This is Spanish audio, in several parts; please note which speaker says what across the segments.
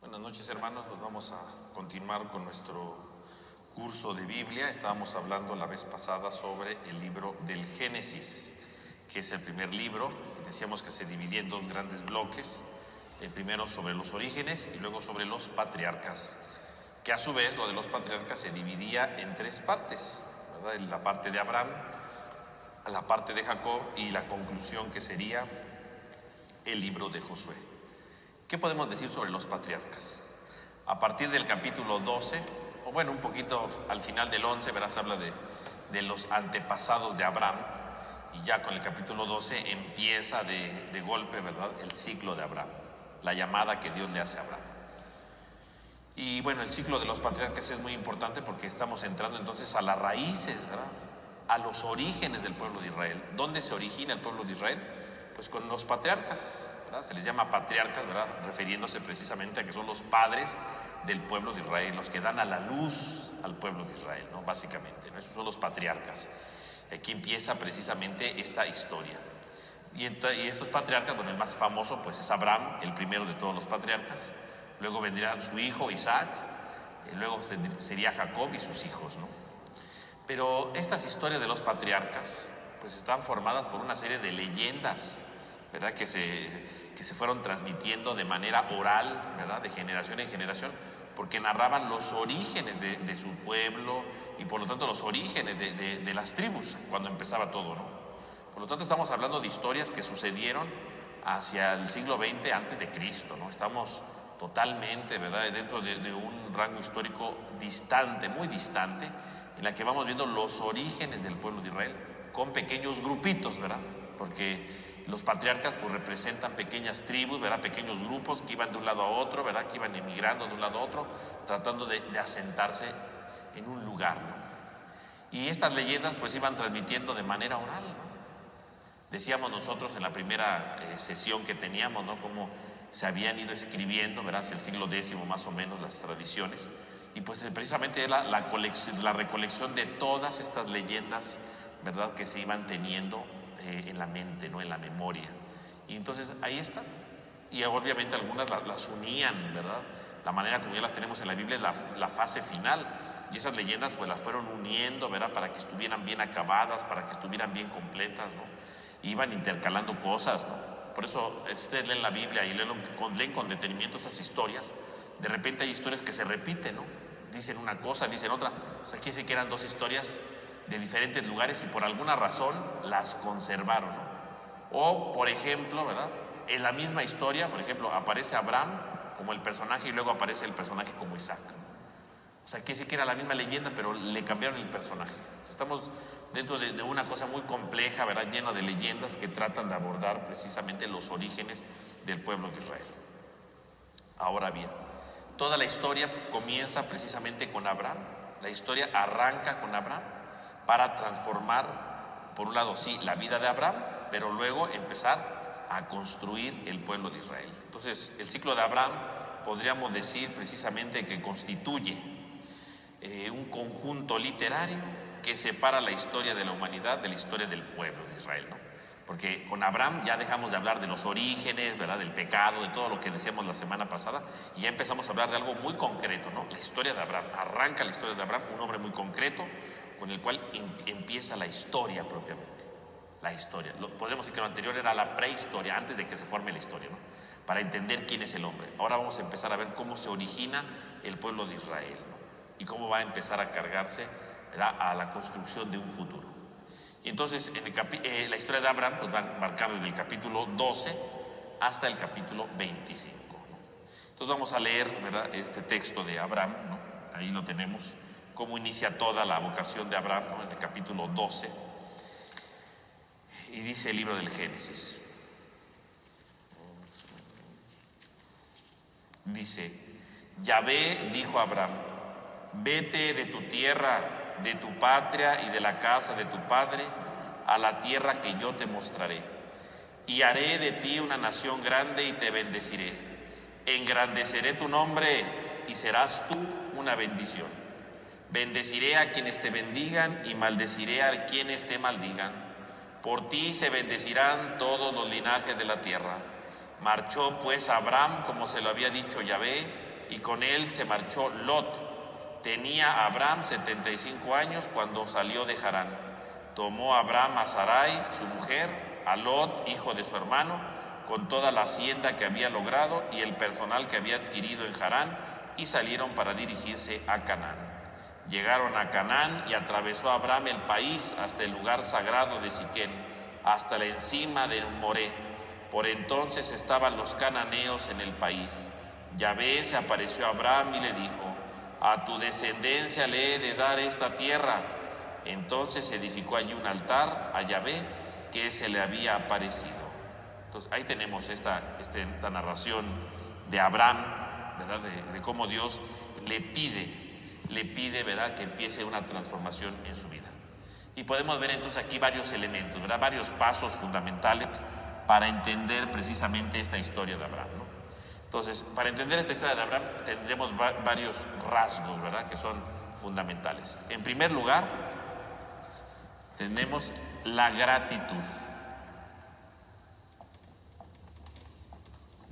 Speaker 1: Buenas noches, hermanos. Pues vamos a continuar con nuestro curso de Biblia. Estábamos hablando la vez pasada sobre el libro del Génesis, que es el primer libro. Decíamos que se dividía en dos grandes bloques. El primero sobre los orígenes y luego sobre los patriarcas, que a su vez lo de los patriarcas se dividía en tres partes, ¿verdad? En la parte de Abraham, la parte de Jacob y la conclusión, que sería el libro de Josué. ¿Qué podemos decir sobre los patriarcas? A partir del capítulo 12, o bueno, un poquito al final del 11, verás, habla de los antepasados de Abraham, y ya con el capítulo 12 empieza de golpe, ¿verdad?, el ciclo de Abraham, la llamada que Dios le hace a Abraham. Y bueno, el ciclo de los patriarcas es muy importante porque estamos entrando entonces a las raíces, ¿verdad?, a los orígenes del pueblo de Israel. ¿Dónde se origina el pueblo de Israel? Pues con los patriarcas, ¿verdad? Se les llama patriarcas, ¿verdad?, refiriéndose precisamente a que son los padres del pueblo de Israel, los que dan a la luz al pueblo de Israel, ¿no? Básicamente, ¿no? Esos son los patriarcas. Aquí empieza precisamente esta historia. Y estos patriarcas, bueno, el más famoso pues es Abraham, el primero de todos los patriarcas. Luego vendrá su hijo Isaac, luego sería Jacob y sus hijos, ¿no? Pero estas historias de los patriarcas pues están formadas por una serie de leyendas, ¿verdad?, que se fueron transmitiendo de manera oral, ¿verdad?, de generación en generación, porque narraban los orígenes de su pueblo y por lo tanto los orígenes de las tribus cuando empezaba todo, ¿no? Por lo tanto estamos hablando de historias que sucedieron hacia el siglo XX antes de Cristo, ¿no? Estamos totalmente, ¿verdad?, dentro de un rango histórico distante, muy distante, en la que vamos viendo los orígenes del pueblo de Israel con pequeños grupitos, ¿verdad? Porque los patriarcas pues representan pequeñas tribus, ¿verdad?, pequeños grupos que iban de un lado a otro, ¿verdad?, que iban emigrando de un lado a otro, tratando de asentarse en un lugar, ¿no? Y estas leyendas pues iban transmitiendo de manera oral, ¿no? Decíamos nosotros en la primera sesión que teníamos, ¿no?, cómo se habían ido escribiendo, ¿verdad?, el siglo X más o menos, las tradiciones. Y pues precisamente la recolección de todas estas leyendas, ¿verdad?, que se iban teniendo en la mente, ¿no?, en la memoria. Y entonces ahí está. Y obviamente algunas las unían, ¿verdad? La manera como ya las tenemos en la Biblia es la fase final. Y esas leyendas pues las fueron uniendo, ¿verdad?, para que estuvieran bien acabadas, para que estuvieran bien completas, ¿no? Iban intercalando cosas, ¿no? Por eso ustedes leen la Biblia y leen con detenimiento esas historias. De repente hay historias que se repiten, ¿no? Dicen una cosa, dicen otra. O sea, aquí sí que eran dos historias de diferentes lugares y por alguna razón las conservaron, ¿no? O, por ejemplo, ¿verdad?, en la misma historia, por ejemplo, aparece Abraham como el personaje y luego aparece el personaje como Isaac. O sea, aquí sí que era la misma leyenda, pero le cambiaron el personaje. O sea, estamos dentro de una cosa muy compleja, ¿verdad?, llena de leyendas que tratan de abordar precisamente los orígenes del pueblo de Israel. Ahora bien, toda la historia comienza precisamente con Abraham. La historia arranca con Abraham para transformar, por un lado, sí, la vida de Abraham, pero luego empezar a construir el pueblo de Israel. Entonces, el ciclo de Abraham podríamos decir precisamente que constituye un conjunto literario que separa la historia de la humanidad de la historia del pueblo de Israel, ¿no? Porque con Abraham ya dejamos de hablar de los orígenes, ¿verdad?, del pecado, de todo lo que decíamos la semana pasada, y ya empezamos a hablar de algo muy concreto, ¿no? La historia de Abraham, arranca la historia de Abraham, un hombre muy concreto, con el cual empieza la historia propiamente. La historia, podríamos decir que lo anterior era la prehistoria, antes de que se forme la historia, ¿no?, para entender quién es el hombre. Ahora vamos a empezar a ver cómo se origina el pueblo de Israel, ¿no?, y cómo va a empezar a cargarse, ¿verdad?, a la construcción de un futuro. Y entonces la historia de Abraham pues, va marcada desde el capítulo 12 hasta el capítulo 25, ¿no? Entonces vamos a leer, ¿verdad?, este texto de Abraham, ¿no? Ahí lo tenemos, cómo inicia toda la vocación de Abraham, ¿no?, en el capítulo 12. Y dice el libro del Génesis. Dice: Yahvé dijo a Abraham: vete de tu tierra, de tu patria y de la casa de tu padre a la tierra que yo te mostraré, y haré de ti una nación grande y te bendeciré. Engrandeceré tu nombre y serás tú una bendición. Bendeciré a quienes te bendigan y maldeciré a quienes te maldigan. Por ti se bendecirán todos los linajes de la tierra. Marchó pues Abraham como se lo había dicho Yahvé, y con él se marchó Lot. Tenía Abraham 75 años cuando salió de Harán. Tomó Abraham a Sarai, su mujer, a Lot, hijo de su hermano, con toda la hacienda que había logrado y el personal que había adquirido en Harán, y salieron para dirigirse a Canaán. Llegaron a Canaán y atravesó Abraham el país hasta el lugar sagrado de Siquén, hasta la encima de Moré. Por entonces estaban los cananeos en el país. Yahvé se apareció a Abraham y le dijo: a tu descendencia le he de dar esta tierra. Entonces edificó allí un altar a Yahvé que se le había aparecido. Entonces ahí tenemos esta narración de Abraham, ¿verdad? De cómo Dios le pide, ¿verdad?, que empiece una transformación en su vida. Y podemos ver entonces aquí varios elementos, ¿verdad?, varios pasos fundamentales para entender precisamente esta historia de Abraham, ¿no? Entonces, para entender esta historia de Abraham tendremos varios rasgos, ¿verdad?, que son fundamentales. En primer lugar, tenemos la gratitud.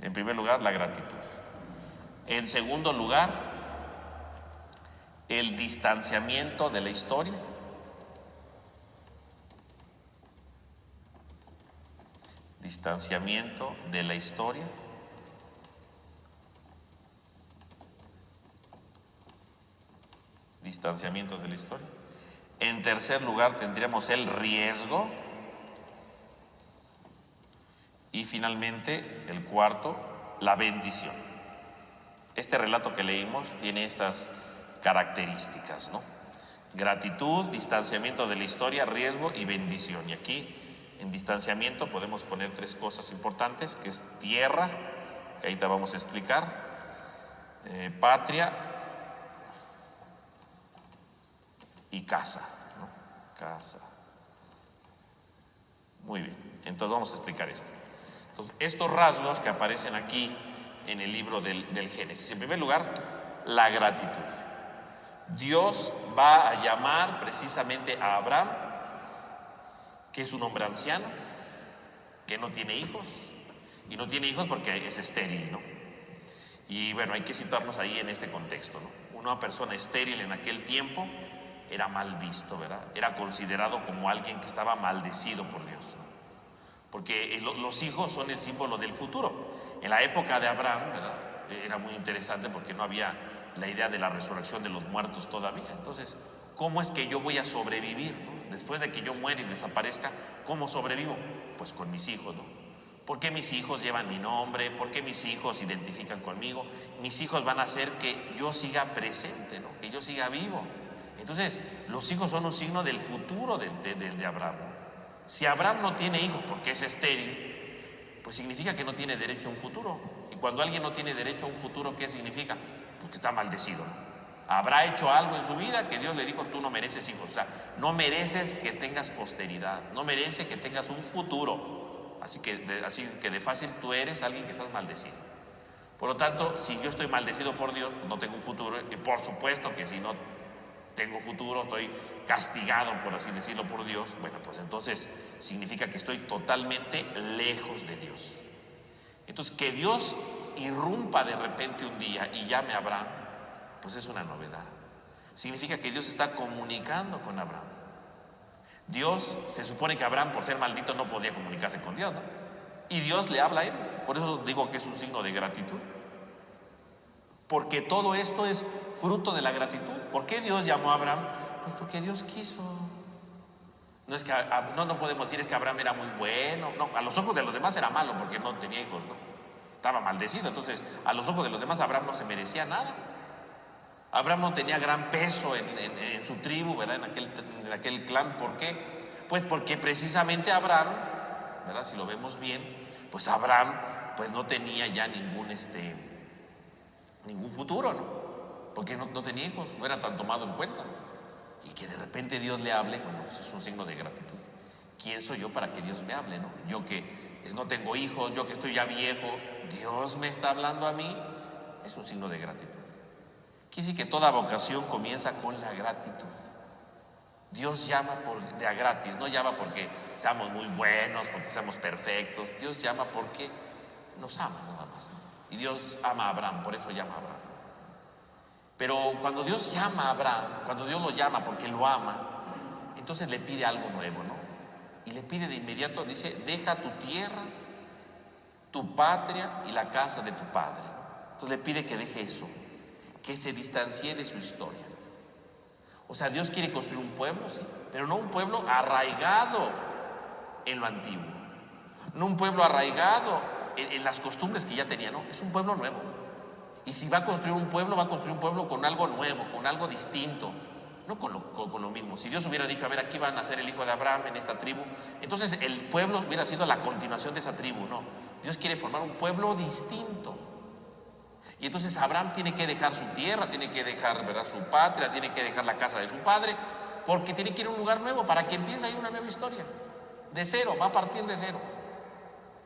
Speaker 1: En primer lugar, la gratitud. En segundo lugar, el distanciamiento de la historia. Distanciamiento de la historia. Distanciamiento de la historia. En tercer lugar, tendríamos el riesgo. Y finalmente, el cuarto, la bendición. Este relato que leímos tiene estas características, ¿no? Gratitud, distanciamiento de la historia, riesgo y bendición. Y aquí, en distanciamiento, podemos poner tres cosas importantes, que es tierra, que ahí te vamos a explicar, patria y casa, ¿no? Casa. Muy bien, entonces vamos a explicar esto. Entonces, estos rasgos que aparecen aquí en el libro del Génesis. En primer lugar, la gratitud. Dios va a llamar precisamente a Abraham, que es un hombre anciano, que no tiene hijos, y no tiene hijos porque es estéril, ¿no? Y bueno, hay que situarnos ahí en este contexto, ¿no? Una persona estéril en aquel tiempo era mal visto, ¿verdad? Era considerado como alguien que estaba maldecido por Dios, ¿no? Porque los hijos son el símbolo del futuro. En la época de Abraham, ¿verdad?, era muy interesante porque no había la idea de la resurrección de los muertos todavía. Entonces, ¿cómo es que yo voy a sobrevivir, ¿no? Después de que yo muera y desaparezca, ¿cómo sobrevivo? Pues con mis hijos, ¿no? ¿Por qué mis hijos llevan mi nombre? ¿Por qué mis hijos se identifican conmigo? Mis hijos van a hacer que yo siga presente, ¿no?, que yo siga vivo. Entonces, los hijos son un signo del futuro de Abraham. Si Abraham no tiene hijos porque es estéril, pues significa que no tiene derecho a un futuro. Y cuando alguien no tiene derecho a un futuro, ¿qué significa? Pues que está maldecido. Habrá hecho algo en su vida que Dios le dijo: tú no mereces hijos. O sea, no mereces que tengas posteridad, no mereces que tengas un futuro. Así que de fácil tú eres alguien que estás maldecido. Por lo tanto, si yo estoy maldecido por Dios, pues no tengo un futuro. Y por supuesto que si no tengo futuro, estoy castigado, por así decirlo, por Dios. Bueno, pues entonces significa que estoy totalmente lejos de Dios. Entonces, que Dios irrumpa de repente un día y llame a Abraham, pues es una novedad. Significa que Dios está comunicando con Abraham. Dios, se supone que Abraham, por ser maldito, no podía comunicarse con Dios, ¿no? Y Dios le habla a él. Por eso digo que es un signo de gratitud. Porque todo esto es fruto de la gratitud. ¿Por qué Dios llamó a Abraham? Pues porque Dios quiso. No es que no podemos decir es que Abraham era muy bueno. No, a los ojos de los demás era malo porque no tenía hijos, ¿no? Estaba maldecido. Entonces, a los ojos de los demás, Abraham no se merecía nada. Abraham no tenía gran peso en su tribu, ¿verdad?, en aquel clan. ¿Por qué? Pues porque precisamente Abraham, ¿verdad?, si lo vemos bien, pues Abraham pues no tenía ya ningún futuro, ¿no? Porque no tenía hijos, no era tan tomado en cuenta. Y que de repente Dios le hable, bueno, pues es un signo de gratitud. ¿Quién soy yo para que Dios me hable, no? Yo que no tengo hijos, yo que estoy ya viejo, Dios me está hablando a mí, es un signo de gratitud. Quiere decir que toda vocación comienza con la gratitud. Dios llama de a gratis, no llama porque seamos muy buenos, porque seamos perfectos. Dios llama porque nos ama nada más, ¿no? Y Dios ama a Abraham, por eso llama a Abraham. Pero cuando Dios llama a Abraham, cuando Dios lo llama porque lo ama, entonces le pide algo nuevo, ¿no? Y le pide de inmediato, dice, deja tu tierra, tu patria y la casa de tu padre. Entonces le pide que deje eso, que se distancie de su historia. O sea, Dios quiere construir un pueblo, sí, pero no un pueblo arraigado en lo antiguo, no un pueblo arraigado en las costumbres que ya tenía, no, es un pueblo nuevo. Y si va a construir un pueblo, va a construir un pueblo con algo nuevo, con algo distinto, no con lo mismo. Si Dios hubiera dicho, a ver, aquí va a nacer el hijo de Abraham en esta tribu, entonces el pueblo hubiera sido la continuación de esa tribu. No, Dios quiere formar un pueblo distinto. Y entonces Abraham tiene que dejar su tierra, tiene que dejar, ¿verdad?, su patria, tiene que dejar la casa de su padre, porque tiene que ir a un lugar nuevo para que empiece ahí una nueva historia. De cero, va a partir de cero.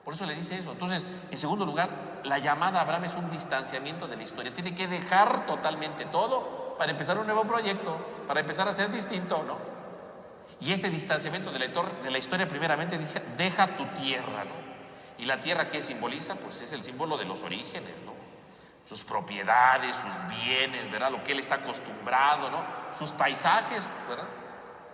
Speaker 1: Por eso le dice eso. Entonces, en segundo lugar, la llamada a Abraham es un distanciamiento de la historia. Tiene que dejar totalmente todo para empezar un nuevo proyecto, para empezar a ser distinto, ¿no? Y este distanciamiento de la historia, primeramente, deja tu tierra, ¿no? Y la tierra, ¿qué simboliza? Pues es el símbolo de los orígenes, ¿no? Sus propiedades, sus bienes, ¿verdad? Lo que él está acostumbrado, ¿no? Sus paisajes, ¿verdad?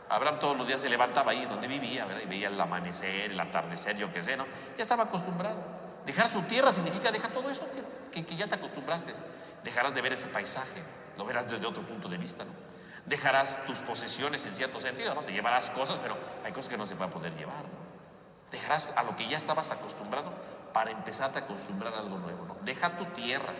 Speaker 1: Abraham todos los días se levantaba ahí donde vivía, ¿verdad? Y veía el amanecer, el atardecer, yo qué sé, ¿no? Ya estaba acostumbrado. Dejar su tierra significa deja todo eso que ya te acostumbraste. Dejarás de ver ese paisaje, lo verás desde otro punto de vista, ¿no? Dejarás tus posesiones en cierto sentido, ¿no? Te llevarás cosas, pero hay cosas que no se van a poder llevar, ¿no? Dejarás a lo que ya estabas acostumbrado para empezarte a acostumbrar a algo nuevo, ¿no? Deja tu tierra,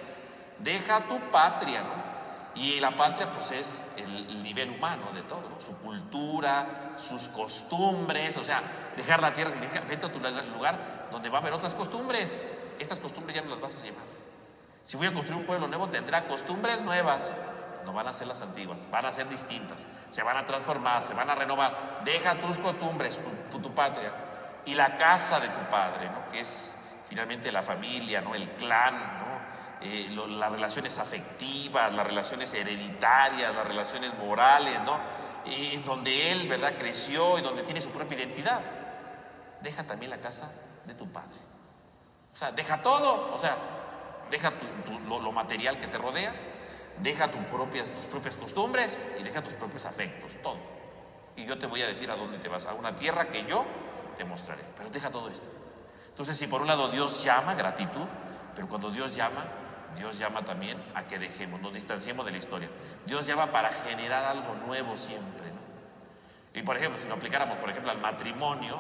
Speaker 1: deja tu patria, ¿no? Y la patria, pues, es el nivel humano de todo, ¿no? Su cultura, sus costumbres. O sea, dejar la tierra significa vete a tu lugar donde va a haber otras costumbres. Estas costumbres ya no las vas a llevar. Si voy a construir un pueblo nuevo, tendrá costumbres nuevas. No van a ser las antiguas, van a ser distintas. Se van a transformar, se van a renovar. Deja tus costumbres, tu patria y la casa de tu padre, ¿no? Que es finalmente la familia, ¿no? El clan, ¿no? Las relaciones afectivas, las relaciones hereditarias, las relaciones morales, ¿no? En donde él, ¿verdad?, creció y donde tiene su propia identidad. Deja también la casa de tu padre. O sea, deja todo. O sea, deja lo material que te rodea, deja tus propias costumbres y deja tus propios afectos, todo. Y yo te voy a decir a dónde te vas, a una tierra que yo te mostraré. Pero deja todo esto. Entonces, si por un lado Dios llama, gratitud, pero cuando Dios llama también a que dejemos, nos distanciemos de la historia. Dios llama para generar algo nuevo siempre, ¿no? Y por ejemplo, si lo aplicáramos, por ejemplo, al matrimonio,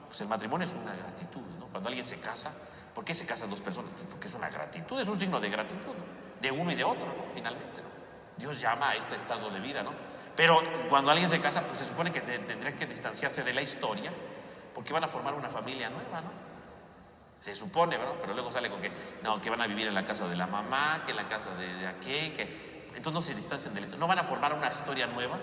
Speaker 1: pues el matrimonio es una gratitud, ¿no? Cuando alguien se casa, ¿por qué se casan dos personas? Pues porque es una gratitud, es un signo de gratitud, ¿no? De uno y de otro, ¿no? Finalmente, ¿no? Dios llama a este estado de vida, ¿no? Pero cuando alguien se casa, pues se supone que tendrían que distanciarse de la historia, porque van a formar una familia nueva, ¿no? Se supone, ¿verdad? Pero luego sale con que no, que van a vivir en la casa de la mamá, que en la casa de aquel, que entonces no se distancian de esto. No van a formar una historia nueva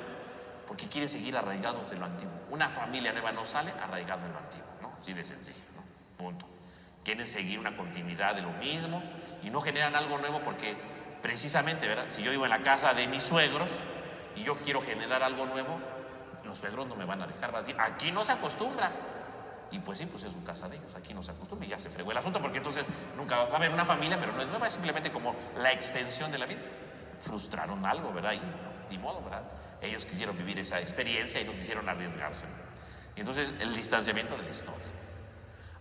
Speaker 1: porque quieren seguir arraigados de lo antiguo. Una familia nueva no sale arraigado en lo antiguo, ¿no? Así de sencillo, ¿no? Punto. Quieren seguir una continuidad de lo mismo y no generan algo nuevo porque precisamente, ¿verdad? Si yo vivo en la casa de mis suegros y yo quiero generar algo nuevo, los suegros no me van a dejar, van a decir, aquí no se acostumbra. Y pues sí, pues es su casa de ellos, aquí no se acostumbra y ya se fregó el asunto, porque entonces nunca va a haber una familia, pero no es nueva, es simplemente como la extensión de la vida. Frustraron algo, ¿verdad? Y no, ni modo, ¿verdad? Ellos quisieron vivir esa experiencia y no quisieron arriesgarse. Y entonces el distanciamiento de la historia.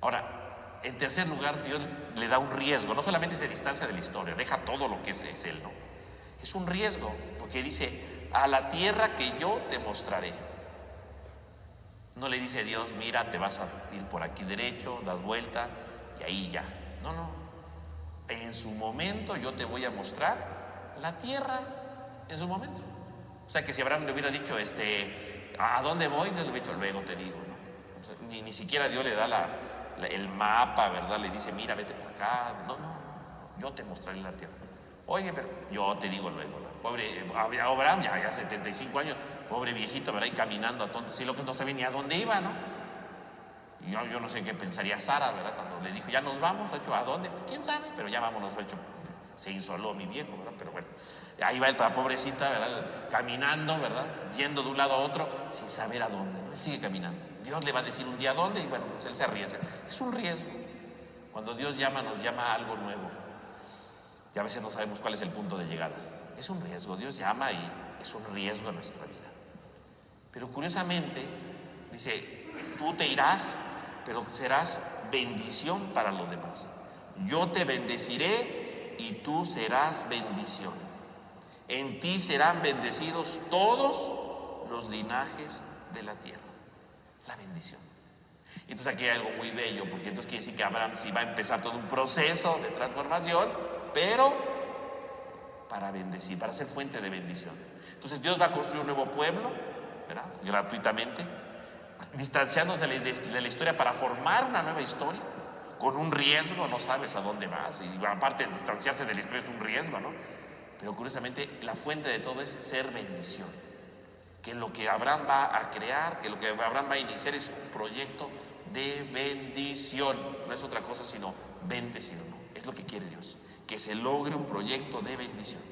Speaker 1: Ahora, en tercer lugar, Dios le da un riesgo, no solamente se distancia de la historia, deja todo lo que es Él, ¿no? Es un riesgo, porque dice, a la tierra que yo te mostraré. No le dice Dios, mira, te vas a ir por aquí derecho, das vuelta y ahí ya. No, no. En su momento yo te voy a mostrar la tierra, en su momento. O sea que si Abraham le hubiera dicho, ¿a dónde voy? Dios le hubiera dicho, luego te digo, ¿no? O sea, ni siquiera Dios le da el mapa, ¿verdad? Le dice, mira, vete por acá. No, yo te mostraré la tierra. Oye, pero yo te digo luego, ¿no? Pobre Abraham, ya 75 años, pobre viejito, ¿verdad? Y caminando a tonto, si lo que no sabía ni a dónde iba, ¿no? Y yo no sé qué pensaría Sara, ¿verdad? Cuando le dijo, ya nos vamos, hecho, ¿a dónde? ¿Quién sabe? Pero ya vámonos, hecho. Se insoló mi viejo, ¿verdad? Pero bueno, ahí va la pobrecita, ¿verdad? Caminando, ¿verdad? Yendo de un lado a otro, sin saber a dónde, ¿no? Él sigue caminando. Dios le va a decir un día a dónde y bueno, pues él se arriesga. Es un riesgo. Cuando Dios llama, nos llama a algo nuevo. Y a veces no sabemos cuál es el punto de llegada. Es un riesgo, Dios llama y es un riesgo en nuestra vida. Pero curiosamente, dice, tú te irás, pero serás bendición para los demás. Yo te bendeciré y tú serás bendición. En ti serán bendecidos todos los linajes de la tierra. La bendición. Entonces aquí hay algo muy bello, porque entonces quiere decir que Abraham sí va a empezar todo un proceso de transformación, pero para bendecir, para ser fuente de bendición. Entonces Dios va a construir un nuevo pueblo, ¿verdad? Gratuitamente, distanciándose de la historia para formar una nueva historia, con un riesgo, no sabes a dónde vas, y aparte de distanciarse de la historia es un riesgo, ¿no? Pero curiosamente la fuente de todo es ser bendición. Que lo que Abraham va a crear, que lo que Abraham va a iniciar es un proyecto de bendición. No es otra cosa sino bendecir, ¿no? Es lo que quiere Dios, que se logre un proyecto de bendición.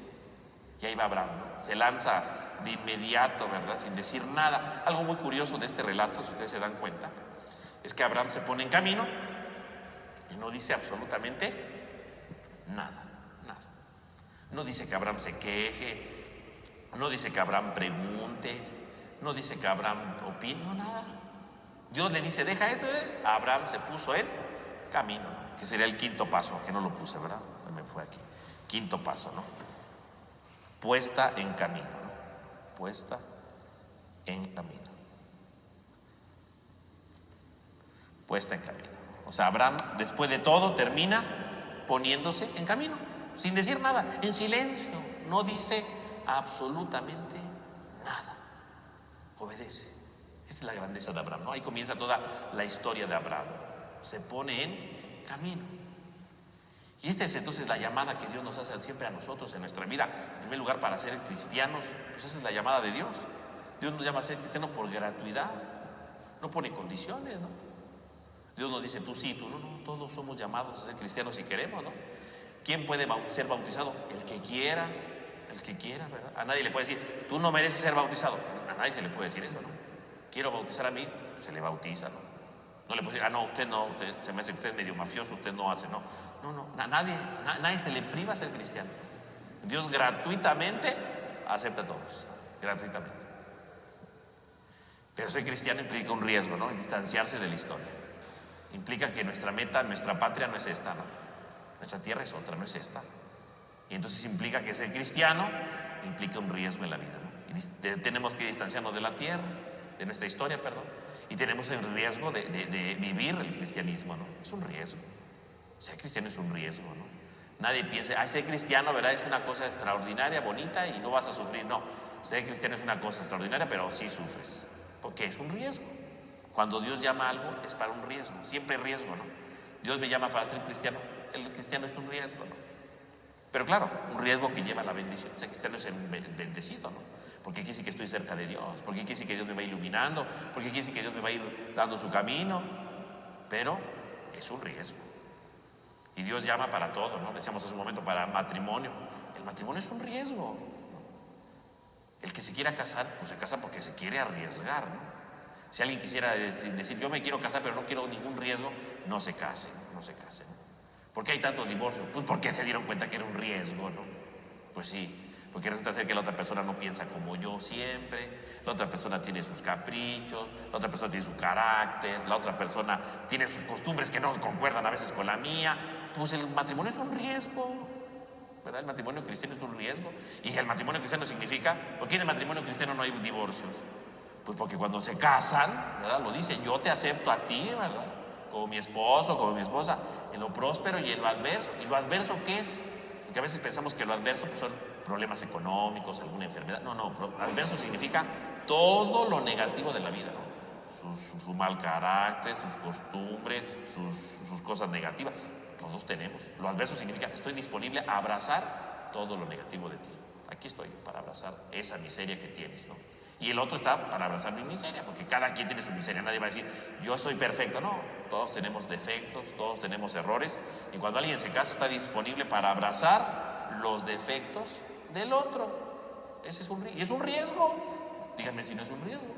Speaker 1: Y ahí va Abraham, ¿no? Se lanza de inmediato, ¿verdad? Sin decir nada. Algo muy curioso de este relato, si ustedes se dan cuenta, es que Abraham se pone en camino y no dice absolutamente nada, nada. No dice que Abraham se queje, no dice que Abraham pregunte, no dice que Abraham opine, no, nada. Dios le dice, deja esto, Abraham se puso en camino, ¿no? Que sería el quinto paso, que no lo puse, ¿verdad? Se me fue aquí. Quinto paso, ¿no? Puesta en camino, ¿no? Puesta en camino. Puesta en camino. O sea, Abraham, después de todo, termina poniéndose en camino, sin decir nada, en silencio. No dice absolutamente nada. Obedece. Esta es la grandeza de Abraham, ¿no? Ahí comienza toda la historia de Abraham. Se pone en camino. Y esta es entonces la llamada que Dios nos hace siempre a nosotros en nuestra vida. En primer lugar, para ser cristianos, pues esa es la llamada de Dios. Dios nos llama a ser cristianos por gratuidad. No pone condiciones, ¿no? Dios nos dice tú sí, tú no, no. Todos somos llamados a ser cristianos si queremos, ¿no? ¿Quién puede ser bautizado? El que quiera, ¿verdad? A nadie le puede decir, tú no mereces ser bautizado. A nadie se le puede decir eso, ¿no? Quiero bautizar a mí, se le bautiza, ¿no? No le puede decir, no, usted no, se me hace que usted es medio mafioso, usted no hace, no. No, nadie se le priva a ser cristiano. Dios gratuitamente acepta a todos, gratuitamente. Pero ser cristiano implica un riesgo, ¿no? Distanciarse de la historia. Implica que nuestra meta, nuestra patria no es esta, ¿no? Nuestra tierra es otra, no es esta. Y entonces implica que ser cristiano implica un riesgo en la vida, ¿no? Y tenemos que distanciarnos de la tierra, de nuestra historia, perdón. Y tenemos el riesgo de vivir el cristianismo, ¿no? Es un riesgo. Ser cristiano es un riesgo, ¿no? Nadie piense, ser cristiano, ¿verdad? Es una cosa extraordinaria, bonita y no vas a sufrir. No, ser cristiano es una cosa extraordinaria, pero sí sufres. Porque es un riesgo. Cuando Dios llama a algo es para un riesgo, siempre riesgo, ¿no? Dios me llama para ser cristiano, el cristiano es un riesgo, ¿no? Pero claro, un riesgo que lleva a la bendición. Ser cristiano es bendecido, ¿no? Porque quiere decir que estoy cerca de Dios, porque quiere decir que Dios me va iluminando, porque quiere decir que Dios me va a ir dando su camino, pero es un riesgo. Y Dios llama para todo, ¿no? Decíamos hace un momento para matrimonio. El matrimonio es un riesgo, ¿no? El que se quiera casar, pues se casa porque se quiere arriesgar, ¿no? Si alguien quisiera decir, yo me quiero casar pero no quiero ningún riesgo, no se case, no se case. ¿Por qué hay tantos divorcios? Pues porque se dieron cuenta que era un riesgo, ¿no? Pues sí, porque resulta ser que la otra persona no piensa como yo siempre, la otra persona tiene sus caprichos, la otra persona tiene su carácter, la otra persona tiene sus costumbres que no concuerdan a veces con la mía. Pues el matrimonio es un riesgo, ¿verdad? El matrimonio cristiano es un riesgo. Y el matrimonio cristiano significa, ¿por qué en el matrimonio cristiano no hay divorcios? Pues porque cuando se casan, ¿verdad? Lo dicen, yo te acepto a ti, ¿verdad? Como mi esposo, como mi esposa, en lo próspero y en lo adverso. ¿Y lo adverso qué es? Porque a veces pensamos que lo adverso pues, son problemas económicos, alguna enfermedad. No, adverso significa todo lo negativo de la vida, ¿no? Su mal carácter, sus costumbres, sus cosas negativas. Todos tenemos. Lo adverso significa estoy disponible a abrazar todo lo negativo de ti. Aquí estoy para abrazar esa miseria que tienes, ¿no? Y el otro está para abrazar mi miseria, porque cada quien tiene su miseria. Nadie va a decir, yo soy perfecto. No, todos tenemos defectos, todos tenemos errores. Y cuando alguien se casa está disponible para abrazar los defectos del otro. Ese es un riesgo. Y es un riesgo. Díganme si no es un riesgo.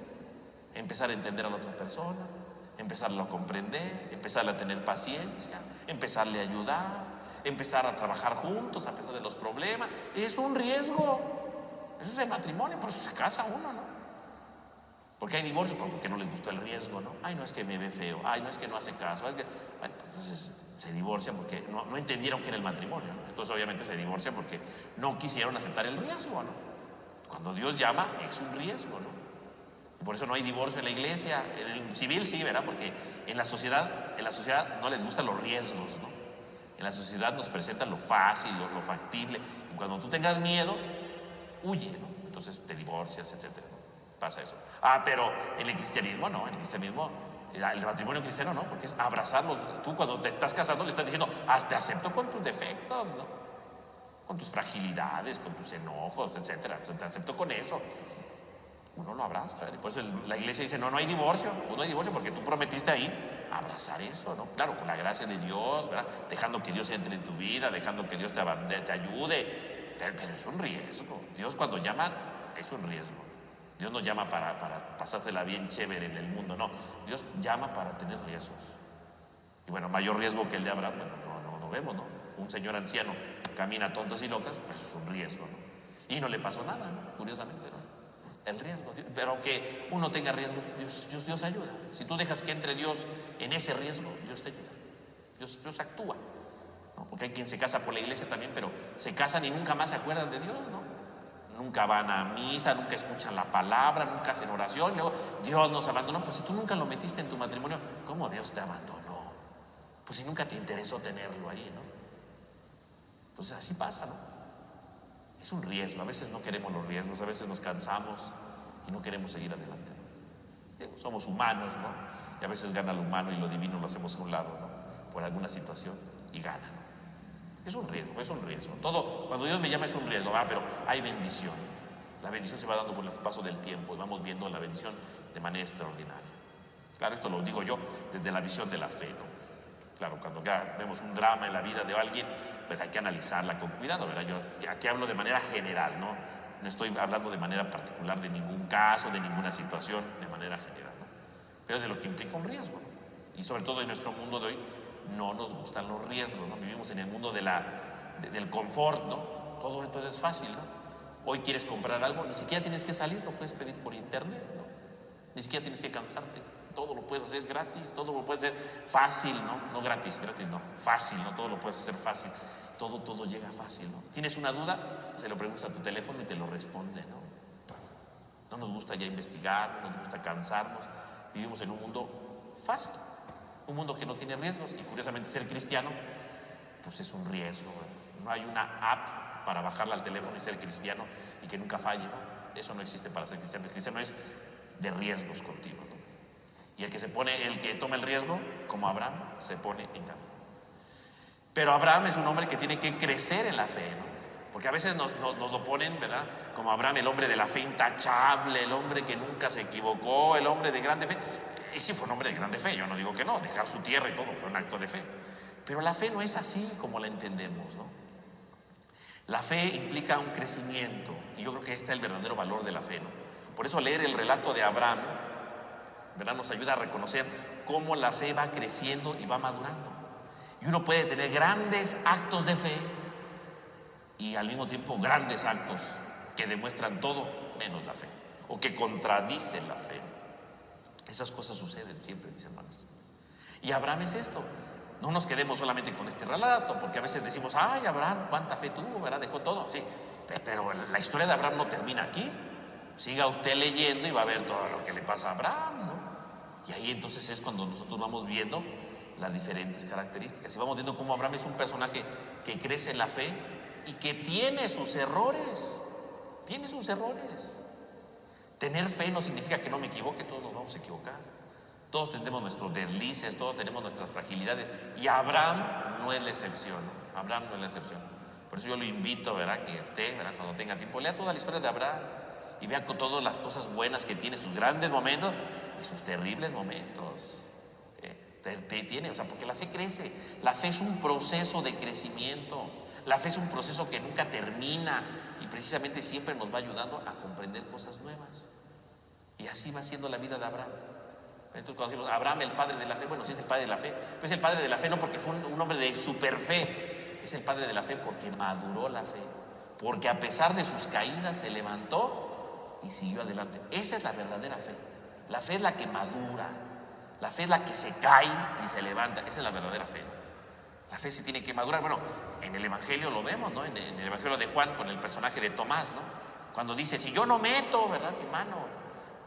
Speaker 1: Empezar a entender a la otra persona, empezarlo a comprender, empezarle a tener paciencia, empezarle a ayudar, empezar a trabajar juntos a pesar de los problemas. Es un riesgo. Eso es el matrimonio, por eso se casa uno, ¿no? Porque hay divorcios, porque no les gustó el riesgo, ¿no? Ay, no es que me ve feo, ay, no es que no hace caso, es que... Ay, entonces se divorcian porque no entendieron que era el matrimonio, ¿no? Entonces obviamente se divorcian porque no quisieron aceptar el riesgo, ¿no? Cuando Dios llama es un riesgo, ¿no? Y por eso no hay divorcio en la iglesia. En el civil sí, ¿verdad? Porque en la sociedad no les gustan los riesgos, ¿no? En la sociedad nos presentan lo fácil, lo factible, y cuando tú tengas miedo, huye, ¿no? Entonces te divorcias, etcétera, ¿no? Pasa eso. Pero en el cristianismo no, en el cristianismo, el matrimonio cristiano no, porque es abrazarlos. Tú cuando te estás casando le estás diciendo, te acepto con tus defectos, ¿no? Con tus fragilidades, con tus enojos, etcétera. Te acepto con eso. Uno lo abraza, ¿verdad? Y por eso la iglesia dice, no hay divorcio. Pues no hay divorcio porque tú prometiste ahí abrazar eso, ¿no? Claro, con la gracia de Dios, ¿verdad? Dejando que Dios entre en tu vida, dejando que Dios te ayude. Pero es un riesgo. Dios cuando llama es un riesgo. Dios no llama para pasársela bien chévere en el mundo, no. Dios llama para tener riesgos. Y bueno, mayor riesgo que el de Abraham, bueno, no vemos, ¿no? Un señor anciano camina tontos y locas, pues es un riesgo, ¿no? Y no le pasó nada, ¿no? Curiosamente, ¿no? El riesgo. Pero aunque uno tenga riesgos, Dios ayuda. Si tú dejas que entre Dios en ese riesgo, Dios te ayuda. Dios actúa, ¿no? Porque hay quien se casa por la iglesia también, pero se casan y nunca más se acuerdan de Dios, ¿no? Nunca van a misa, nunca escuchan la palabra, nunca hacen oración. Luego Dios nos abandonó. Pues si tú nunca lo metiste en tu matrimonio, ¿cómo Dios te abandonó? Pues si nunca te interesó tenerlo ahí, ¿no? Pues así pasa, ¿no? Es un riesgo. A veces no queremos los riesgos, a veces nos cansamos y no queremos seguir adelante, ¿no? Somos humanos, ¿no? Y a veces gana lo humano y lo divino lo hacemos a un lado, ¿no? Por alguna situación y gana, ¿no? Es un riesgo, es un riesgo. Todo, cuando Dios me llama es un riesgo, pero hay bendición. La bendición se va dando con el paso del tiempo y vamos viendo la bendición de manera extraordinaria. Claro, esto lo digo yo desde la visión de la fe, ¿no? Claro, cuando ya vemos un drama en la vida de alguien, pues hay que analizarla con cuidado, ¿verdad? Yo aquí hablo de manera general, ¿no? No estoy hablando de manera particular de ningún caso, de ninguna situación, de manera general, ¿no? Pero de lo que implica un riesgo, ¿no? Y sobre todo en nuestro mundo de hoy, no nos gustan los riesgos, ¿no? Vivimos en el mundo del confort, ¿no? Todo esto es fácil, ¿no? Hoy quieres comprar algo, ni siquiera tienes que salir, lo puedes pedir por internet, ¿no? Ni siquiera tienes que cansarte, todo lo puedes hacer gratis, todo lo puedes hacer fácil, ¿no? No gratis no, fácil, ¿no? Todo lo puedes hacer fácil, todo llega fácil, ¿no? ¿Tienes una duda? Se lo preguntas a tu teléfono y te lo responde, ¿no? No nos gusta ya investigar, no nos gusta cansarnos, vivimos en un mundo fácil. Un mundo que no tiene riesgos y curiosamente ser cristiano pues es un riesgo, ¿no? No hay una app para bajarla al teléfono y ser cristiano y que nunca falle, ¿no? Eso no existe para ser cristiano. El cristiano es de riesgos continuos, ¿no? Y el que toma el riesgo, como Abraham, se pone en camino. Pero Abraham es un hombre que tiene que crecer en la fe, ¿no? Porque a veces nos lo ponen, ¿verdad? Como Abraham, el hombre de la fe intachable, el hombre que nunca se equivocó, el hombre de grande fe. Y sí fue un hombre de grande fe, yo no digo que no, dejar su tierra y todo fue un acto de fe. Pero la fe no es así como la entendemos, ¿no? La fe implica un crecimiento y yo creo que este es el verdadero valor de la fe, ¿no? Por eso leer el relato de Abraham, ¿verdad? Nos ayuda a reconocer cómo la fe va creciendo y va madurando. Y uno puede tener grandes actos de fe y al mismo tiempo grandes actos que demuestran todo menos la fe o que contradicen la fe. Esas cosas suceden siempre, mis hermanos. Y Abraham es esto. No nos quedemos solamente con este relato, porque a veces decimos, ay, Abraham, cuánta fe tuvo, ¿verdad? Dejó todo. Sí, pero la historia de Abraham no termina aquí. Siga usted leyendo y va a ver todo lo que le pasa a Abraham, ¿no? Y ahí entonces es cuando nosotros vamos viendo las diferentes características. Y vamos viendo cómo Abraham es un personaje que crece en la fe y que tiene sus errores. Tiene sus errores. Tener fe no significa que no me equivoque, todos nos vamos a equivocar. Todos tenemos nuestros deslices, todos tenemos nuestras fragilidades. Y Abraham no es la excepción, ¿no? Abraham no es la excepción. Por eso yo lo invito, ¿verdad? Que usted, ¿verdad? Cuando tenga tiempo, lea toda la historia de Abraham y vea con todas las cosas buenas que tiene, sus grandes momentos y sus terribles momentos. O sea, porque la fe crece. La fe es un proceso de crecimiento. La fe es un proceso que nunca termina y precisamente siempre nos va ayudando a comprender cosas nuevas. Y así va siendo la vida de Abraham. Entonces cuando decimos Abraham el padre de la fe, bueno, sí es el padre de la fe, pero es el padre de la fe no porque fue un hombre de super fe,
Speaker 2: es el padre de la fe porque maduró la fe, porque a pesar de sus caídas se levantó y siguió adelante. Esa es la verdadera fe. La fe es la que madura, la fe es la que se cae y se levanta. Esa es la verdadera fe, ¿no? La fe se tiene que madurar. Bueno, en el Evangelio lo vemos, ¿no? En el Evangelio de Juan, con el personaje de Tomás, ¿no? Cuando dice, si yo no meto, ¿verdad?, mi mano,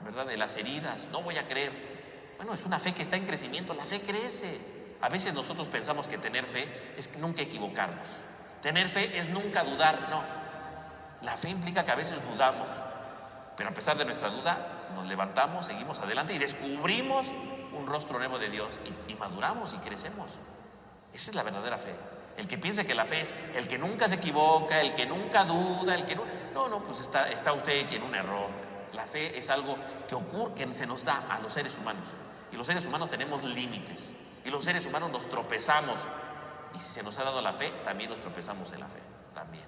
Speaker 2: ¿verdad?, de las heridas, no voy a creer. Bueno, es una fe que está en crecimiento, la fe crece. A veces nosotros pensamos que tener fe es nunca equivocarnos. Tener fe es nunca dudar, no. La fe implica que a veces dudamos, pero a pesar de nuestra duda, nos levantamos, seguimos adelante y descubrimos un rostro nuevo de Dios y maduramos y crecemos. Esa es la verdadera fe. El que piense que la fe es el que nunca se equivoca, el que nunca duda, el que no... No, pues está usted en un error. La fe es algo que ocurre, que se nos da a los seres humanos. Y los seres humanos tenemos límites. Y los seres humanos nos tropezamos. Y si se nos ha dado la fe, también nos tropezamos en la fe. También.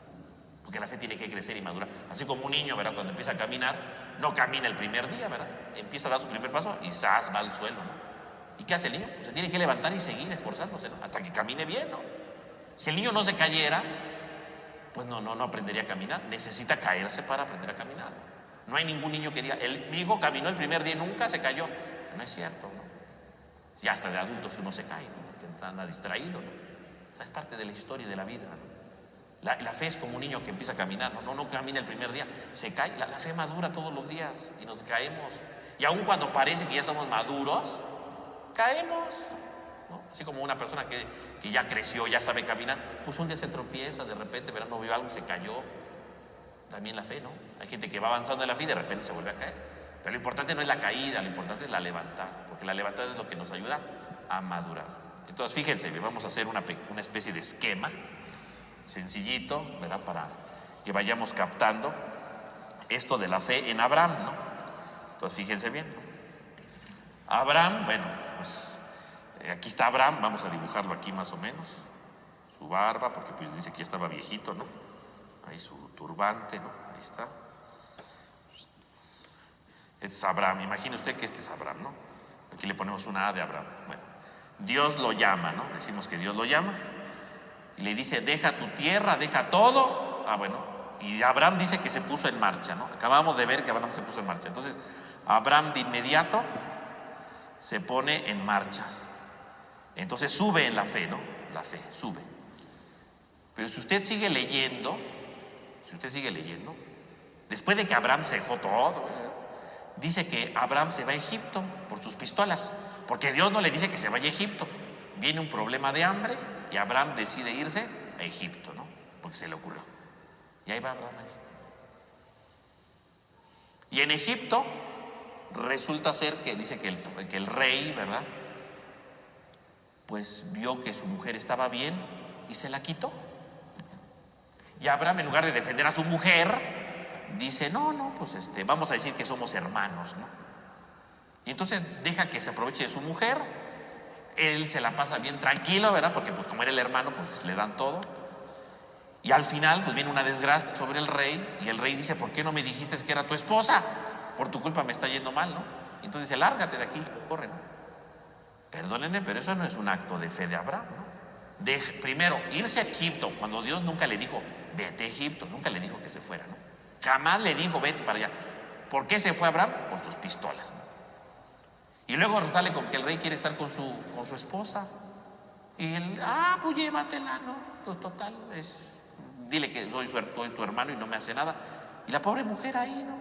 Speaker 2: Porque la fe tiene que crecer y madurar. Así como un niño, ¿verdad?, cuando empieza a caminar, no camina el primer día, ¿verdad? Empieza a dar su primer paso y ¡zas!, va al suelo, ¿no? ¿Y qué hace el niño? Pues se tiene que levantar y seguir esforzándose, ¿no?, hasta que camine bien, ¿no? Si el niño no se cayera, pues no aprendería a caminar. Necesita caerse para aprender a caminar. No hay ningún niño que diga, mi hijo caminó el primer día y nunca se cayó. No es cierto, ¿no? Y hasta de adultos uno se cae, ¿no?, porque anda distraído, ¿no? O sea, es parte de la historia de la vida, ¿no? La fe es como un niño que empieza a caminar, no camina el primer día, se cae. La fe madura todos los días y nos caemos. Y aun cuando parece que ya somos maduros, caemos, ¿no? Así como una persona que ya creció, ya sabe caminar, pues un día se tropieza, de repente, ¿verdad?, no vio algo, se cayó. También la fe, ¿no? Hay gente que va avanzando en la fe y de repente se vuelve a caer. Pero lo importante no es la caída, lo importante es la levantada, porque la levantada es lo que nos ayuda a madurar. Entonces, fíjense, vamos a hacer una especie de esquema sencillito, ¿verdad?, para que vayamos captando esto de la fe en Abraham, ¿no? Entonces, fíjense bien. Abraham, bueno, pues aquí está Abraham, vamos a dibujarlo aquí más o menos. Su barba, porque pues dice que ya estaba viejito, ¿no? Ahí su turbante, ¿no? Ahí está. Este es Abraham, imagine usted que este es Abraham, ¿no? Aquí le ponemos una A de Abraham. Bueno, Dios lo llama, ¿no? Decimos que Dios lo llama. Y le dice, deja tu tierra, deja todo. Bueno, y Abraham dice que se puso en marcha, ¿no? Acabamos de ver que Abraham se puso en marcha. Entonces, Abraham de inmediato se pone en marcha. Entonces sube en la fe, ¿no? La fe, sube. Pero si usted sigue leyendo, después de que Abraham se dejó todo, dice que Abraham se va a Egipto por sus pistolas, porque Dios no le dice que se vaya a Egipto. Viene un problema de hambre y Abraham decide irse a Egipto, ¿no? Porque se le ocurrió. Y ahí va Abraham a Egipto. Y en Egipto resulta ser que dice que el rey, ¿verdad?, pues vio que su mujer estaba bien y se la quitó. Y Abraham, en lugar de defender a su mujer, dice, no, pues vamos a decir que somos hermanos, ¿no? Y entonces deja que se aproveche de su mujer. Él se la pasa bien tranquilo, ¿verdad? Porque pues como era el hermano, pues le dan todo. Y al final, pues viene una desgracia sobre el rey. Y el rey dice, ¿por qué no me dijiste que era tu esposa? Por tu culpa me está yendo mal, ¿no? Y entonces dice, lárgate de aquí, corre, ¿no? Perdónenme, pero eso no es un acto de fe de Abraham, ¿no? Primero, irse a Egipto, cuando Dios nunca le dijo, vete a Egipto, nunca le dijo que se fuera, ¿no? Jamás le dijo, vete para allá. ¿Por qué se fue Abraham? Por sus pistolas, ¿no? Y luego sale con que el rey quiere estar con su esposa. Y él, pues llévatela, ¿no? Pues total, dile que soy tu hermano y no me hace nada. Y la pobre mujer ahí, ¿no?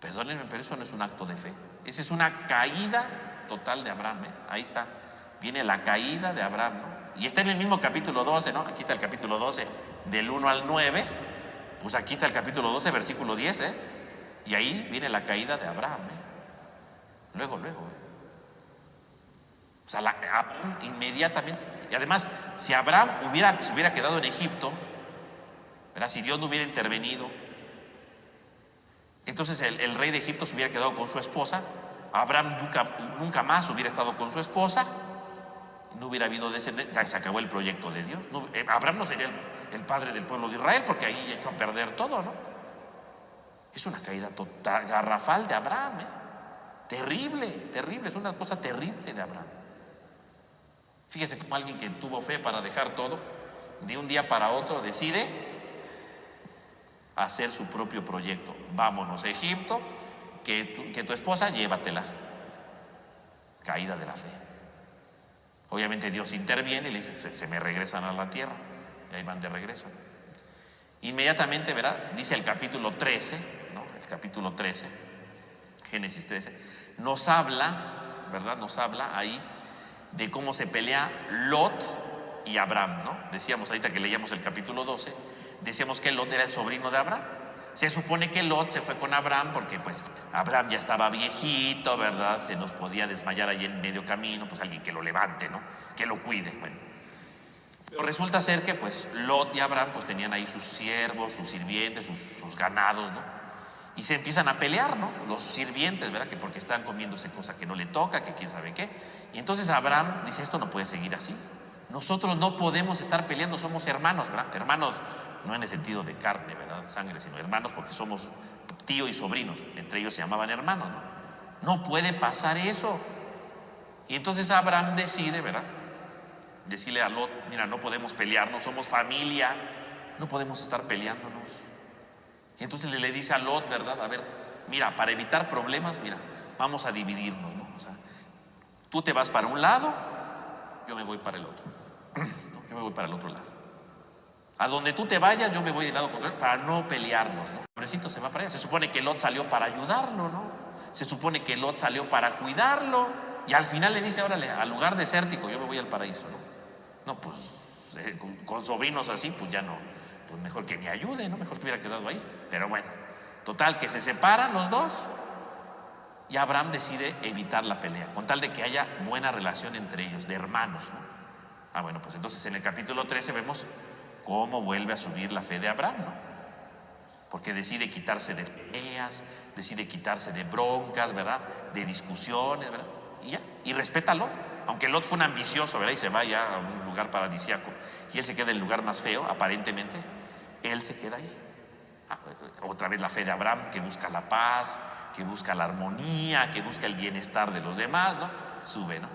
Speaker 2: Perdónenme, pero eso no es un acto de fe. Esa es una caída total de Abraham, ¿eh? Ahí está. Viene la caída de Abraham, ¿no? Y está en el mismo capítulo 12, ¿no? Aquí está el capítulo 12, del 1 al 9. Pues aquí está el capítulo 12, versículo 10, ¿eh? Y ahí viene la caída de Abraham, ¿eh? Luego, O sea, Abraham inmediatamente. Y además, si Abraham se hubiera quedado en Egipto, ¿verdad?, si Dios no hubiera intervenido, entonces el rey de Egipto se hubiera quedado con su esposa. Abraham nunca más hubiera estado con su esposa. No hubiera habido descendencia. Se acabó el proyecto de Dios. Abraham no sería el padre del pueblo de Israel, porque ahí echó a perder todo, ¿no? Es una caída total, garrafal de Abraham, ¿eh? Terrible, es una cosa terrible de Abraham. Fíjese cómo alguien que tuvo fe para dejar todo, de un día para otro decide hacer su propio proyecto. Vámonos a Egipto, que tu esposa, llévatela. Caída de la fe. Obviamente Dios interviene y le dice, se me regresan a la tierra. Y ahí van de regreso. Inmediatamente, verá, dice el capítulo 13, ¿no? El capítulo 13, Génesis 13, nos habla, ¿verdad? Nos habla ahí de cómo se pelea Lot y Abraham, ¿no? Decíamos ahorita que leíamos el capítulo 12, decíamos que Lot era el sobrino de Abraham. Se supone que Lot se fue con Abraham porque pues Abraham ya estaba viejito, ¿verdad? Se nos podía desmayar ahí en medio camino, pues alguien que lo levante, ¿no? Que lo cuide. Bueno, pero resulta ser que pues Lot y Abraham pues tenían ahí sus siervos, sus sirvientes, sus ganados, ¿no? Y se empiezan a pelear, ¿no? Los sirvientes, ¿verdad? Que porque están comiéndose cosa que no le toca, que quién sabe qué. Y entonces Abraham dice, esto no puede seguir así. Nosotros no podemos estar peleando, somos hermanos, ¿verdad? Hermanos no en el sentido de carne, ¿verdad? Sangre, sino hermanos porque somos tío y sobrinos. Entre ellos se llamaban hermanos, ¿no? No puede pasar eso. Y entonces Abraham decide, ¿verdad? Decirle a Lot, mira, no podemos pelearnos, somos familia, no podemos estar peleándonos. Y entonces le dice a Lot, ¿verdad? A ver, mira, para evitar problemas, mira, vamos a dividirnos, ¿no? O sea, tú te vas para un lado, yo me voy para el otro. No, yo me voy para el otro lado. A donde tú te vayas, yo me voy del lado contrario para no pelearnos, ¿no? El pobrecito se va para allá. Se supone que Lot salió para ayudarlo, ¿no? Se supone que Lot salió para cuidarlo. Y al final le dice, órale, al lugar desértico, yo me voy al paraíso, ¿no? No, pues, con sobrinos así, pues ya no. Pues mejor que ni ayude, ¿no? Mejor que hubiera quedado ahí. Pero bueno, total, que se separan los dos. Y Abraham decide evitar la pelea, con tal de que haya buena relación entre ellos, de hermanos, ¿no? Ah, bueno, pues entonces en el capítulo 13 vemos cómo vuelve a subir la fe de Abraham, ¿no? Porque decide quitarse de peleas, decide quitarse de broncas, ¿verdad? De discusiones, ¿verdad? Y ya, y respétalo. Aunque Lot fue un ambicioso, ¿verdad? Y se va ya a un lugar paradisíaco, y él se queda en el lugar más feo, aparentemente, él se queda ahí. Otra vez la fe de Abraham, que busca la paz, que busca la armonía, que busca el bienestar de los demás, ¿no? Sube, ¿no?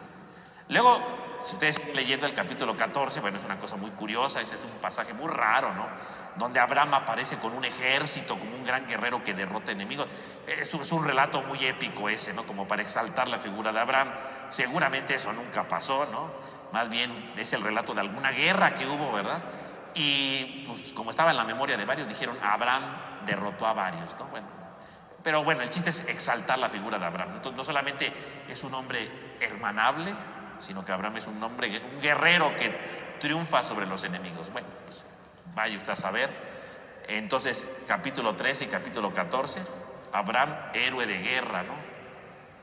Speaker 2: Luego, si ustedes están leyendo el capítulo 14, bueno, es una cosa muy curiosa, ese es un pasaje muy raro, ¿no? Donde Abraham aparece con un ejército, como un gran guerrero que derrota enemigos. Es un relato muy épico ese, ¿no? Como para exaltar la figura de Abraham. Seguramente eso nunca pasó, ¿no? Más bien es el relato de alguna guerra que hubo, ¿verdad? Y pues como estaba en la memoria de varios, dijeron, Abraham derrotó a varios, ¿no? Bueno, pero bueno, el chiste es exaltar la figura de Abraham. Entonces, no solamente es un hombre hermanable, sino que Abraham es un hombre, un guerrero que triunfa sobre los enemigos. Bueno, pues vaya usted a saber. Entonces, capítulo 13 y capítulo 14, Abraham, héroe de guerra, ¿no?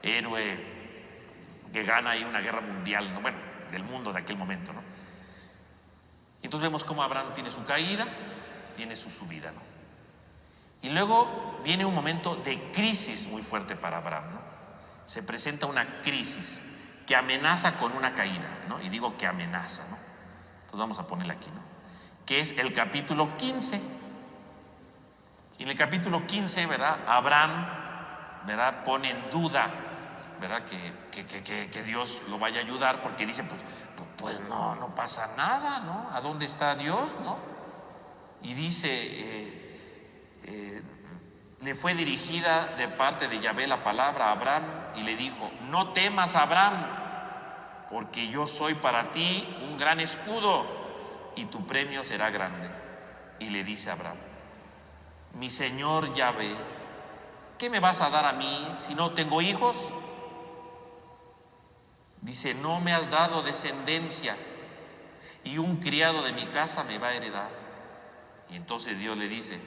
Speaker 2: Héroe que gana ahí una guerra mundial, ¿no? Bueno, del mundo de aquel momento, ¿no? Entonces vemos cómo Abraham tiene su caída, tiene su subida, ¿no? Y luego viene un momento de crisis muy fuerte para Abraham, ¿no? Se presenta una crisis que amenaza con una caída, ¿no? Y digo que amenaza, ¿no? Entonces vamos a ponerla aquí, ¿no? Que es el capítulo 15. Y en el capítulo 15, ¿verdad? Abraham, ¿verdad? Pone en duda, ¿verdad? Que Dios lo vaya a ayudar, porque dice, pues no pasa nada, ¿no? ¿A dónde está Dios, no? Y dice, le fue dirigida de parte de Yahvé la palabra a Abraham y le dijo, no temas, Abraham, porque yo soy para ti un gran escudo y tu premio será grande. Y le dice a Abraham, mi Señor Yahvé, ¿qué me vas a dar a mí si no tengo hijos? Dice, no me has dado descendencia y un criado de mi casa me va a heredar. Y entonces Dios le dice,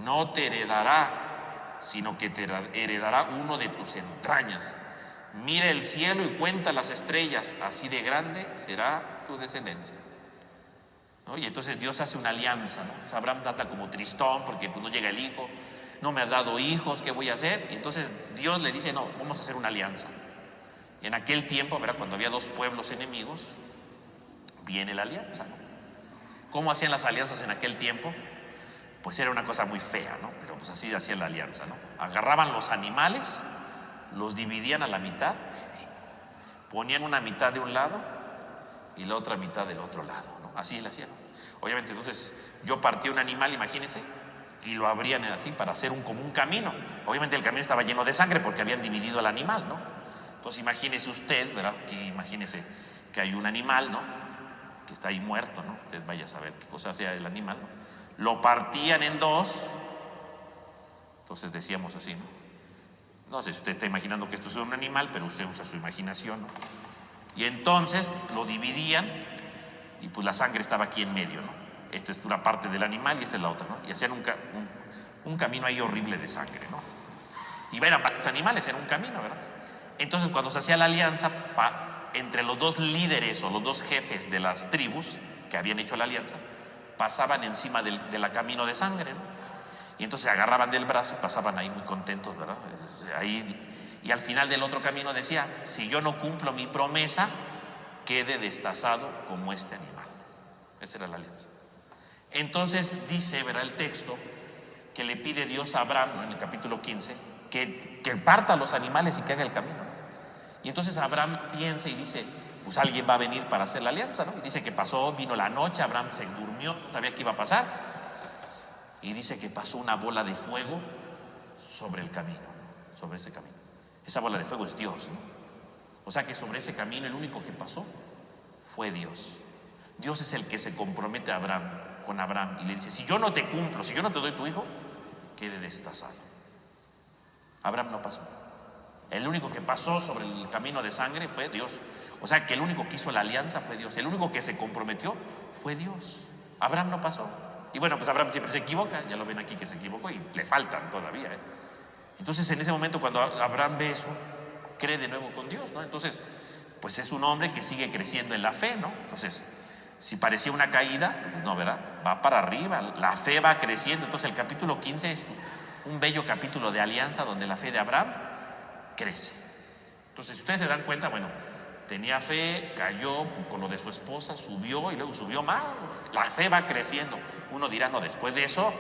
Speaker 2: no te heredará, sino que te heredará uno de tus entrañas. Mira el cielo y cuenta las estrellas, así de grande será tu descendencia, ¿no? Y entonces Dios hace una alianza, ¿no? O sea, Abraham trata como tristón porque pues, no llega el hijo, no me has dado hijos, ¿qué voy a hacer? Y entonces Dios le dice, no, vamos a hacer una alianza. Y en aquel tiempo, ¿verdad? Cuando había dos pueblos enemigos, viene la alianza, ¿no? ¿Cómo hacían las alianzas en aquel tiempo? Pues era una cosa muy fea, ¿no? Pero pues así hacían la alianza, ¿no? Agarraban los animales, los dividían a la mitad, ponían una mitad de un lado
Speaker 1: y la otra mitad del otro lado, ¿no? Así él hacía, ¿no? Obviamente, entonces, yo partía un animal, imagínense, y lo abrían así para hacer como un camino. Obviamente el camino estaba lleno de sangre porque habían dividido al animal, ¿no? Entonces imagínese usted, ¿verdad? Que imagínese que hay un animal, ¿no? Que está ahí muerto, ¿no? Usted vaya a saber qué cosa sea el animal, ¿no? Lo partían en dos. Entonces decíamos así, ¿no? No sé si usted está imaginando que esto es un animal, pero usted usa su imaginación, ¿no? Y entonces lo dividían y pues la sangre estaba aquí en medio, ¿no? Esta es una parte del animal y esta es la otra, ¿no? Y hacían un camino ahí horrible de sangre, ¿no? Y eran varios animales en un camino, ¿verdad? Entonces cuando se hacía la alianza entre los dos líderes o los dos jefes de las tribus que habían hecho la alianza, pasaban encima de la camino de sangre, ¿no? Y entonces se agarraban del brazo y pasaban ahí muy contentos, ¿verdad? Ahí, y al final del otro camino decía, si yo no cumplo mi promesa, quede destazado como este animal. Esa era la alianza. Entonces dice, verá el texto, que le pide Dios a Abraham, ¿no? En el capítulo 15, que parta los animales y que haga el camino, ¿no? Y entonces Abraham piensa y dice, pues alguien va a venir para hacer la alianza, ¿no? Y dice que pasó, vino la noche, Abraham se durmió, no sabía qué iba a pasar, y dice que pasó una bola de fuego sobre el camino, sobre ese camino. Esa bola de fuego es Dios, ¿no? O sea que sobre ese camino el único que pasó fue Dios. Dios es el que se compromete con Abraham y le dice, si yo no te cumplo, si yo no te doy tu hijo, quede destazado. Abraham no pasó. El único que pasó sobre el camino de sangre fue Dios. O sea que el único que hizo la alianza fue Dios. El único que se comprometió fue Dios. Abraham no pasó. Y bueno, pues Abraham siempre se equivoca. Ya lo ven aquí que se equivocó y le faltan todavía, ¿eh? Entonces en ese momento cuando Abraham ve eso, cree de nuevo con Dios, ¿no? Entonces, pues es un hombre que sigue creciendo en la fe, ¿no? Entonces, si parecía una caída, pues no, ¿verdad? Va para arriba, la fe va creciendo. Entonces el capítulo 15 es un bello capítulo de alianza donde la fe de Abraham crece. Entonces, si ustedes se dan cuenta, bueno, tenía fe, cayó con lo de su esposa, subió y luego subió más. La fe va creciendo. Uno dirá, no, después de eso,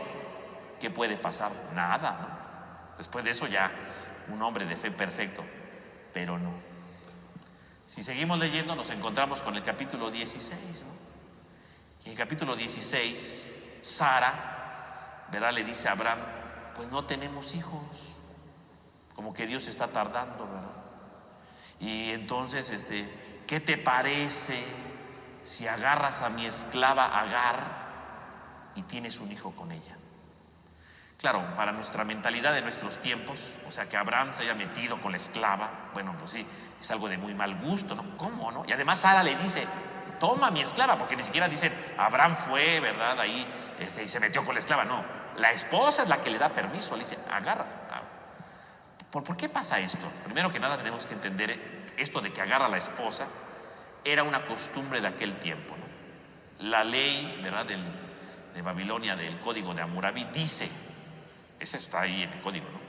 Speaker 1: ¿qué puede pasar? Nada, ¿no? Después de eso ya un hombre de fe perfecto, pero no. Si seguimos leyendo nos encontramos con el capítulo 16, ¿no? Y en el capítulo 16, Sara, ¿verdad? Le dice a Abraham, pues no tenemos hijos, como que Dios está tardando, ¿verdad? Y entonces, ¿qué te parece si agarras a mi esclava Agar y tienes un hijo con ella? Claro, para nuestra mentalidad de nuestros tiempos, o sea, que Abraham se haya metido con la esclava, bueno, pues sí, es algo de muy mal gusto, ¿no? ¿Cómo, no? Y además Sara le dice, toma mi esclava, porque ni siquiera dicen, Abraham fue, ¿verdad? Ahí y se metió con la esclava, no. La esposa es la que le da permiso, le dice, agarra. ¿Por qué pasa esto? Primero que nada tenemos que entender esto de que agarra a la esposa, era una costumbre de aquel tiempo, ¿no? La ley, ¿verdad? De Babilonia, del código de Hammurabi, dice, eso está ahí en el código, ¿no?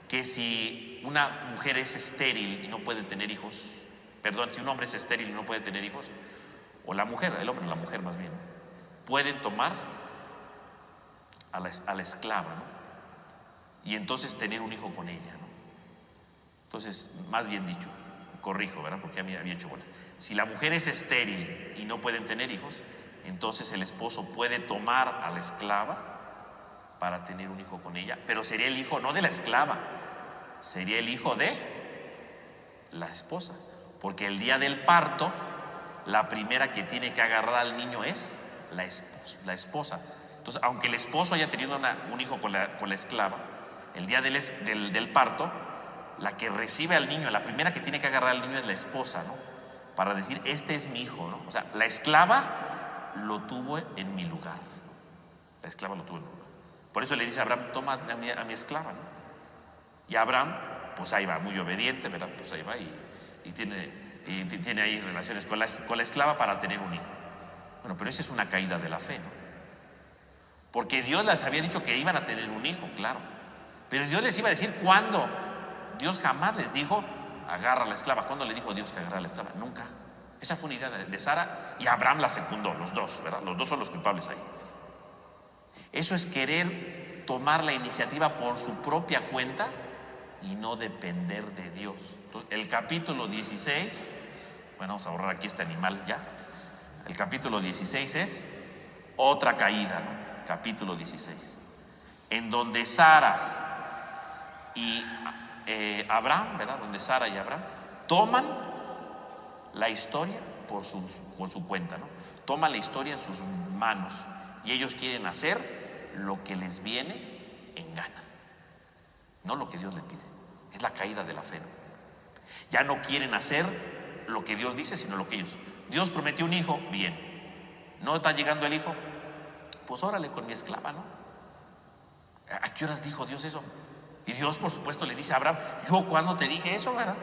Speaker 1: Que si una mujer es estéril y no puede tener hijos, perdón, si un hombre es estéril y no puede tener hijos, o la mujer, el hombre o la mujer más bien, pueden tomar a la esclava, ¿no? Y entonces tener un hijo con ella, ¿no? Entonces, más bien dicho, corrijo, ¿verdad? Porque a mí había hecho bolas. Si la mujer es estéril y no pueden tener hijos, entonces el esposo puede tomar a la esclava para tener un hijo con ella, pero sería el hijo no de la esclava, sería el hijo de la esposa, porque el día del parto, la primera que tiene que agarrar al niño es la esposa. Entonces, aunque el esposo haya tenido un hijo con la esclava, el día del parto, la que recibe al niño, la primera que tiene que agarrar al niño es la esposa, ¿no? Para decir, este es mi hijo, ¿no? O sea, la esclava lo tuvo en mi lugar. La esclava lo tuvo en mi lugar. Por eso le dice a Abraham, toma a mi esclava, ¿no? Y Abraham, pues ahí va, muy obediente, ¿verdad? Pues ahí va y tiene ahí relaciones con la esclava para tener un hijo. Bueno, pero esa es una caída de la fe, ¿no? Porque Dios les había dicho que iban a tener un hijo, claro. Pero Dios les iba a decir cuándo. Dios jamás les dijo, agarra a la esclava. ¿Cuándo le dijo Dios que agarra a la esclava? Nunca. Esa fue una idea de Sara y Abraham la secundó, los dos, ¿verdad? Los dos son los culpables ahí. Eso es querer tomar la iniciativa por su propia cuenta y no depender de Dios. Entonces, el capítulo 16, bueno, vamos a ahorrar aquí este animal ya.
Speaker 2: El capítulo 16 es otra caída, ¿no? Capítulo 16, en donde Sara y Abraham, ¿verdad? Donde Sara y Abraham toman la historia por su cuenta, ¿no? Toman la historia en sus manos y ellos quieren hacer lo que les viene en gana, no lo que Dios les pide. Es la caída de la fe, ¿no? Ya no quieren hacer lo que Dios dice, sino lo que ellos. Dios prometió un hijo, bien. No está llegando el hijo, pues órale con mi esclava, ¿no? ¿A qué horas dijo Dios eso? Y Dios, por supuesto, le dice a Abraham: yo cuando te dije eso, ¿verdad?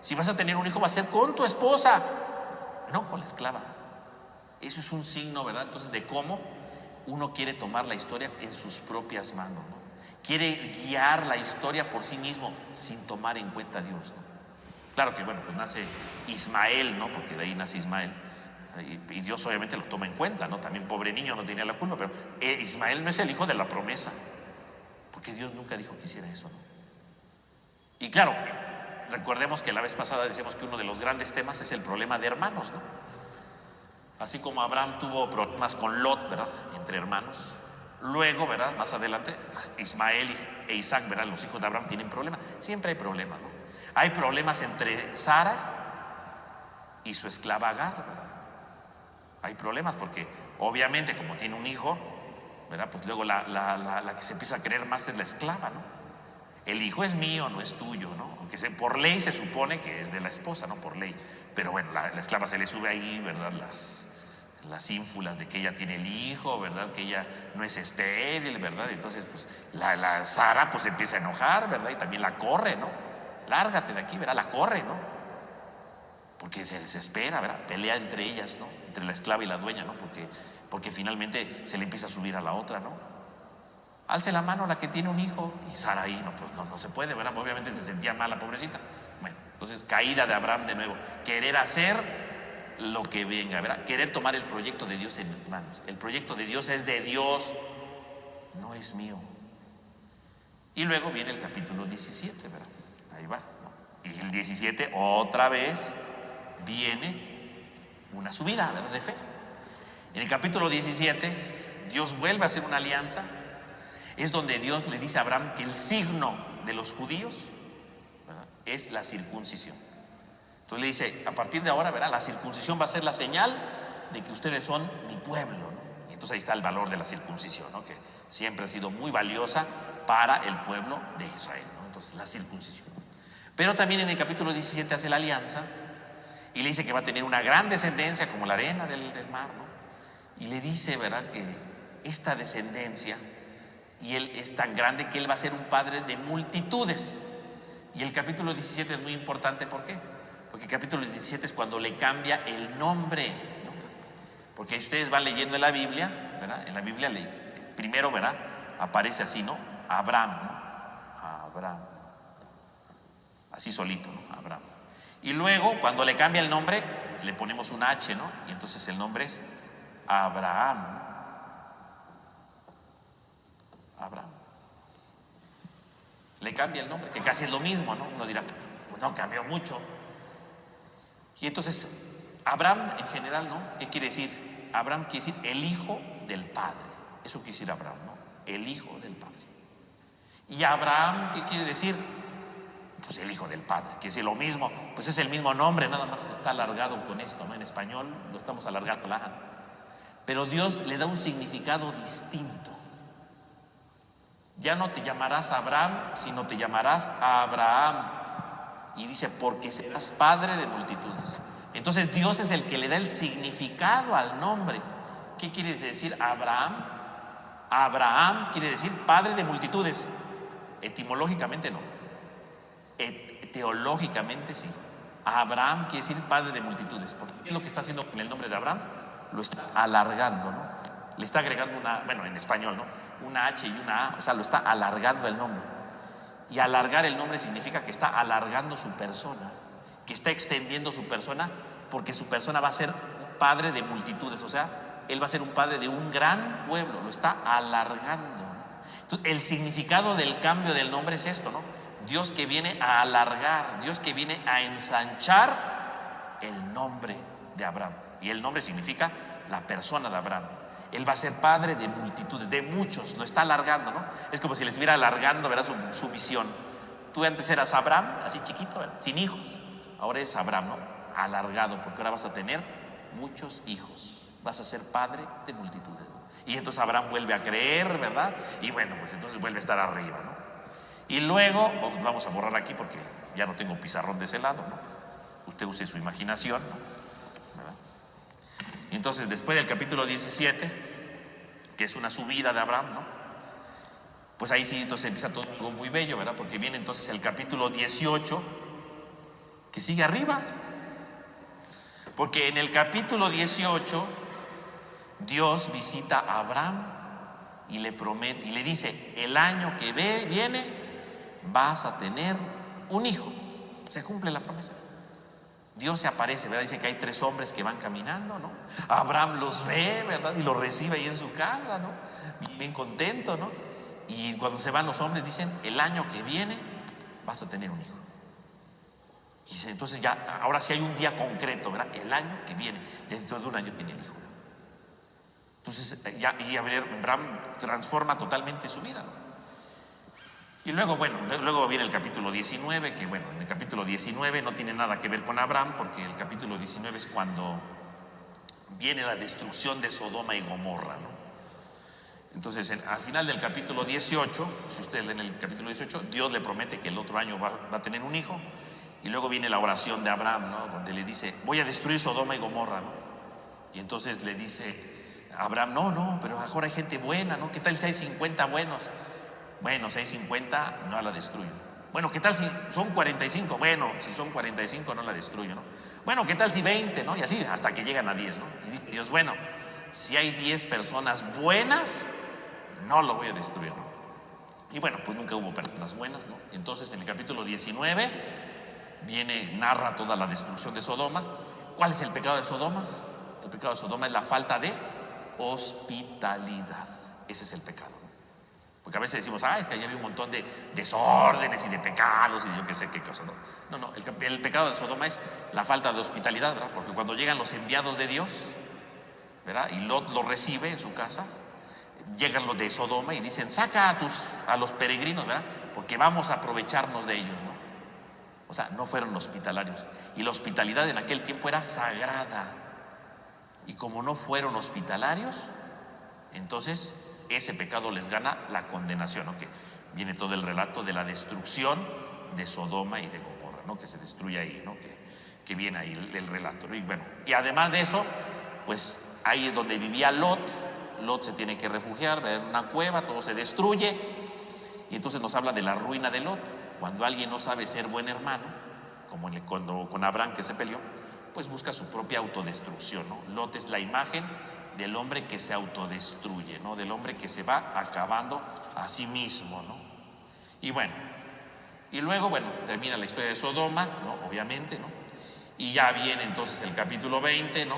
Speaker 2: Si vas a tener un hijo, va a ser con tu esposa, no con la esclava. Eso es un signo, ¿verdad? Entonces, de cómo uno quiere tomar la historia en sus propias manos, ¿no? Quiere guiar la historia por sí mismo sin tomar en cuenta a Dios, ¿no? Claro que, bueno, pues nace Ismael, ¿no? Porque de ahí nace Ismael. Y Dios obviamente lo toma en cuenta, ¿no? También pobre niño no tenía la culpa, pero Ismael no es el hijo de la promesa, porque Dios nunca dijo que hiciera eso, ¿no? Y claro, recordemos que la vez pasada decíamos que uno de los grandes temas es el problema de hermanos, ¿no? Así como Abraham tuvo problemas con Lot, ¿verdad? Entre hermanos. Luego, ¿verdad? Más adelante, Ismael e Isaac, ¿verdad? Los hijos de Abraham tienen problemas. Siempre hay problemas, ¿no? Hay problemas entre Sara y su esclava Agar, ¿verdad? Hay problemas porque obviamente como tiene un hijo, ¿verdad? Pues luego la que se empieza a creer más es la esclava, ¿no? El hijo es mío, no es tuyo, ¿no? Aunque por ley se supone que es de la esposa, ¿no? Por ley. Pero bueno, la esclava se le sube ahí, ¿verdad? Las ínfulas de que ella tiene el hijo, ¿verdad? Que ella no es estéril, ¿verdad? Entonces, pues, la Sara, pues, empieza a enojar, ¿verdad? Y también la corre, ¿no? Lárgate de aquí, ¿verdad? La corre, ¿no? Porque se desespera, ¿verdad? Pelea entre ellas, ¿no? Entre la esclava y la dueña, ¿no? Porque finalmente se le empieza a subir a la otra, ¿no? Alce la mano a la que tiene un hijo. Y Sara ahí, no, pues no se puede, ¿verdad? Obviamente se sentía mal la pobrecita. Bueno, entonces caída de Abraham de nuevo. Querer hacer lo que venga, ¿verdad? Querer tomar el proyecto de Dios en mis manos. El proyecto de Dios es de Dios, no es mío. Y luego viene el capítulo 17, ¿verdad? Ahí va, ¿no? Y el 17 otra vez viene una subida, ¿verdad? De fe. En el capítulo 17 Dios vuelve a hacer una alianza. Es donde Dios le dice a Abraham que el signo de los judíos, ¿verdad? Es la circuncisión. Entonces le dice: a partir de ahora, ¿verdad? La circuncisión va a ser la señal de que ustedes son mi pueblo, ¿no? Y entonces ahí está el valor de la circuncisión, ¿no? Que siempre ha sido muy valiosa para el pueblo de Israel, ¿no? Entonces la circuncisión. Pero también en el capítulo 17 hace la alianza y le dice que va a tener una gran descendencia como la arena del mar, ¿no? Y le dice, ¿verdad? Que esta descendencia, y él es tan grande que él va a ser un padre de multitudes. Y el capítulo 17 es muy importante, ¿por qué? Porque el capítulo 17 es cuando le cambia el nombre, ¿no? Porque ustedes van leyendo en la Biblia, ¿verdad? En la Biblia primero, ¿verdad? Aparece así, ¿no? Abraham, ¿no? Abraham. Así solito, ¿no? Abraham. Y luego, cuando le cambia el nombre, le ponemos un H, ¿no? Y entonces el nombre es Abraham. Abraham. Le cambia el nombre, que casi es lo mismo, ¿no? Uno dirá, pues no, cambió mucho. Y entonces, Abraham en general, ¿no? ¿Qué quiere decir? Abraham quiere decir el hijo del Padre. Eso quiere decir Abraham, ¿no? El hijo del Padre. Y Abraham, ¿qué quiere decir? Pues el hijo del Padre. Quiere decir lo mismo, pues es el mismo nombre, nada más está alargado con esto, ¿no? En español lo estamos alargando, pero Dios le da un significado distinto. Ya no te llamarás Abraham, sino te llamarás Abraham. Y dice, porque serás padre de multitudes. Entonces Dios es el que le da el significado al nombre. ¿Qué quiere decir Abraham? Abraham quiere decir padre de multitudes. Etimológicamente no. Teológicamente sí. Abraham quiere decir padre de multitudes. Porque ¿qué es lo que está haciendo con el nombre de Abraham? Lo está alargando, ¿no? Le está agregando bueno, en español, ¿no? Una H y una A, o sea, lo está alargando el nombre. Y alargar el nombre significa que está alargando su persona, que está extendiendo su persona, porque su persona va a ser un padre de multitudes, o sea, él va a ser un padre de un gran pueblo, lo está alargando. Entonces, el significado del cambio del nombre es esto, ¿no? Dios que viene a alargar, Dios que viene a ensanchar el nombre de Abraham. Y el nombre significa la persona de Abraham. Él va a ser padre de multitudes, de muchos, lo está alargando, ¿no? Es como si le estuviera alargando, ¿verdad? Su visión. Tú antes eras Abraham, así chiquito, ¿verdad? Sin hijos. Ahora es Abraham, ¿no? Alargado, porque ahora vas a tener muchos hijos. Vas a ser padre de multitudes, ¿no? Y entonces Abraham vuelve a creer, ¿verdad? Y bueno, pues entonces vuelve a estar arriba, ¿no? Y luego, vamos a borrar aquí porque ya no tengo pizarrón de ese lado, ¿no? Usted use su imaginación, ¿no? Y entonces después del capítulo 17, que es una subida de Abraham, ¿no? Pues ahí sí, entonces empieza todo algo muy bello, ¿verdad? Porque viene entonces el capítulo 18, que sigue arriba. Porque en el capítulo 18, Dios visita a Abraham y le promete, y le dice, el año que viene vas a tener un hijo. Se cumple la promesa. Dios se aparece, ¿verdad? Dice que hay 3 hombres que van caminando, ¿no? Abraham los ve, ¿verdad? Y los recibe ahí en su casa, ¿no? Bien contento, ¿no? Y cuando se van los hombres dicen, el año que viene vas a tener un hijo. Y dice, entonces ya, ahora sí hay un día concreto, ¿verdad? El año que viene, dentro de un año tiene el hijo. Entonces, y Abraham transforma totalmente su vida, ¿no? Y luego, bueno, luego viene el capítulo 19, que bueno, en el capítulo 19 no tiene nada que ver con Abraham, porque el capítulo 19 es cuando viene la destrucción de Sodoma y Gomorra, ¿no? Entonces, al final del capítulo 18, si usted lee en el capítulo 18, Dios le promete que el otro año va a tener un hijo, y luego viene la oración de Abraham, ¿no? Donde le dice, voy a destruir Sodoma y Gomorra, ¿no? Y entonces le dice Abraham, no, pero ahora hay gente buena, ¿no? ¿Qué tal si hay 50 buenos? Bueno, si hay 50, no la destruyo. Bueno, ¿qué tal si son 45? Bueno, si son 45, no la destruyo, ¿no? Bueno, ¿qué tal si 20, no? Y así hasta que llegan a 10, ¿no? Y dice Dios, bueno, si hay 10 personas buenas, no lo voy a destruir, ¿no? Y bueno, pues nunca hubo personas buenas, ¿no? Entonces en el capítulo 19 narra toda la destrucción de Sodoma. ¿Cuál es el pecado de Sodoma? El pecado de Sodoma es la falta de hospitalidad. Ese es el pecado. Porque a veces decimos, es que allá había un montón de desórdenes y de pecados y yo qué sé qué cosa. No, el pecado de Sodoma es la falta de hospitalidad, ¿verdad? Porque cuando llegan los enviados de Dios, ¿verdad? Y Lot lo recibe en su casa, llegan los de Sodoma y dicen, saca a los peregrinos, ¿verdad? Porque vamos a aprovecharnos de ellos, ¿no? O sea, no fueron hospitalarios. Y la hospitalidad en aquel tiempo era sagrada. Y como no fueron hospitalarios, entonces ese pecado les gana la condenación, ¿no? Que viene todo el relato de la destrucción de Sodoma y de Gomorra, ¿no? Que se destruye ahí, ¿no? Que viene ahí el relato, ¿no? Y bueno, y además de eso, pues ahí es donde vivía Lot. Lot se tiene que refugiar en una cueva, todo se destruye. Y entonces nos habla de la ruina de Lot. Cuando alguien no sabe ser buen hermano, como cuando con Abraham que se peleó, pues busca su propia autodestrucción, ¿no? Lot es la imagen del hombre que se autodestruye, ¿no? Del hombre que se va acabando a sí mismo, ¿no? Y bueno, y luego, bueno, termina la historia de Sodoma, ¿no? Obviamente, ¿no? Y ya viene entonces el capítulo 20, ¿no?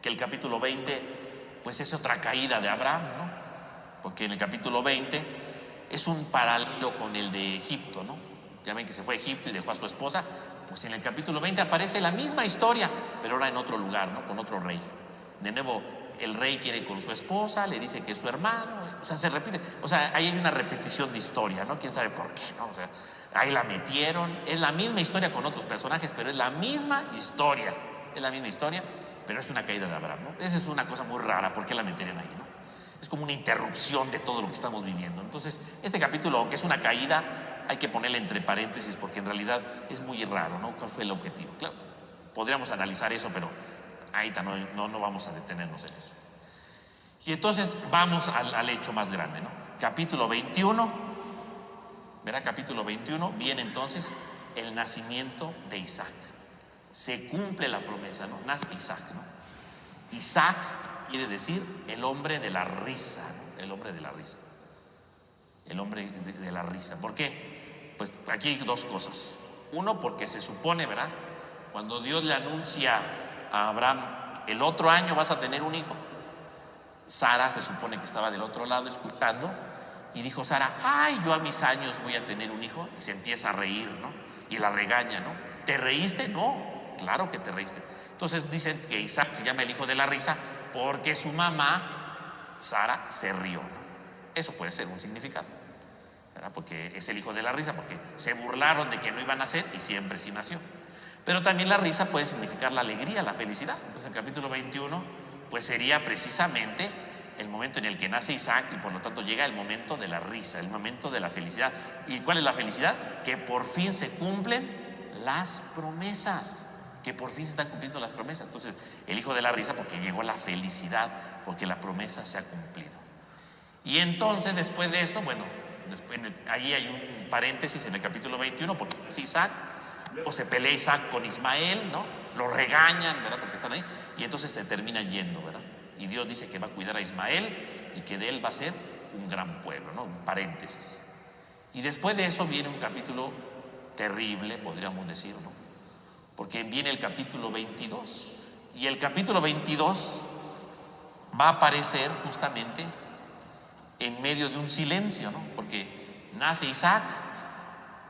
Speaker 2: Que el capítulo 20, pues es otra caída de Abraham, ¿no? Porque en el capítulo 20 es un paralelo con el de Egipto, ¿no? Ya ven que se fue a Egipto y dejó a su esposa. Pues en el capítulo 20 aparece la misma historia, pero ahora en otro lugar, ¿no? Con otro rey. De nuevo, el rey quiere con su esposa, le dice que es su hermano, o sea, se repite. O sea, ahí hay una repetición de historia, ¿no? ¿Quién sabe por qué, no? O sea, ahí la metieron. Es la misma historia con otros personajes, pero es la misma historia. Es la misma historia, pero es una caída de Abraham, ¿no? Esa es una cosa muy rara, ¿por qué la meterían ahí, no? Es como una interrupción de todo lo que estamos viviendo. Entonces, este capítulo, aunque es una caída, hay que ponerle entre paréntesis porque en realidad es muy raro, ¿no? ¿Cuál fue el objetivo? Claro, podríamos analizar eso, pero ahí no vamos a detenernos en eso. Y entonces vamos al hecho más grande, ¿no? Capítulo 21, ¿verdad? Capítulo 21 viene entonces el nacimiento de Isaac. Se cumple la promesa, ¿no? Nace Isaac, ¿no? Isaac quiere decir el hombre de la risa, ¿no? El hombre de la risa. El hombre de la risa. ¿Por qué? Pues aquí hay dos cosas. Uno, porque se supone, ¿verdad? Cuando Dios le anuncia a Abraham, el otro año vas a tener un hijo. Sara se supone que estaba del otro lado escuchando y dijo Sara, yo a mis años voy a tener un hijo. Y se empieza a reír, ¿no? Y la regaña, ¿no? ¿Te reíste? No, claro que te reíste. Entonces dicen que Isaac se llama el hijo de la risa porque su mamá, Sara, se rió, ¿no? Eso puede ser un significado, ¿verdad? Porque es el hijo de la risa, porque se burlaron de que no iba a nacer y siempre sí nació. Pero también la risa puede significar la alegría, la felicidad. Entonces el capítulo 21 pues sería precisamente el momento en el que nace Isaac y por lo tanto llega el momento de la risa, el momento de la felicidad. ¿Y cuál es la felicidad? Que por fin se cumplen las promesas, que por fin se están cumpliendo las promesas. Entonces el hijo de la risa porque llegó la felicidad, porque la promesa se ha cumplido. Y entonces después de esto, bueno, ahí hay un paréntesis en el capítulo 21 porque es Isaac. Luego se pelea Isaac con Ismael, ¿no? Lo regañan, ¿verdad? Porque están ahí. Y entonces se terminan yendo, ¿verdad? Y Dios dice que va a cuidar a Ismael y que de él va a ser un gran pueblo, ¿no? Un paréntesis. Y después de eso viene un capítulo terrible, podríamos decir, ¿no? Porque viene el capítulo 22. Y el capítulo 22 va a aparecer justamente en medio de un silencio, ¿no? Porque nace Isaac,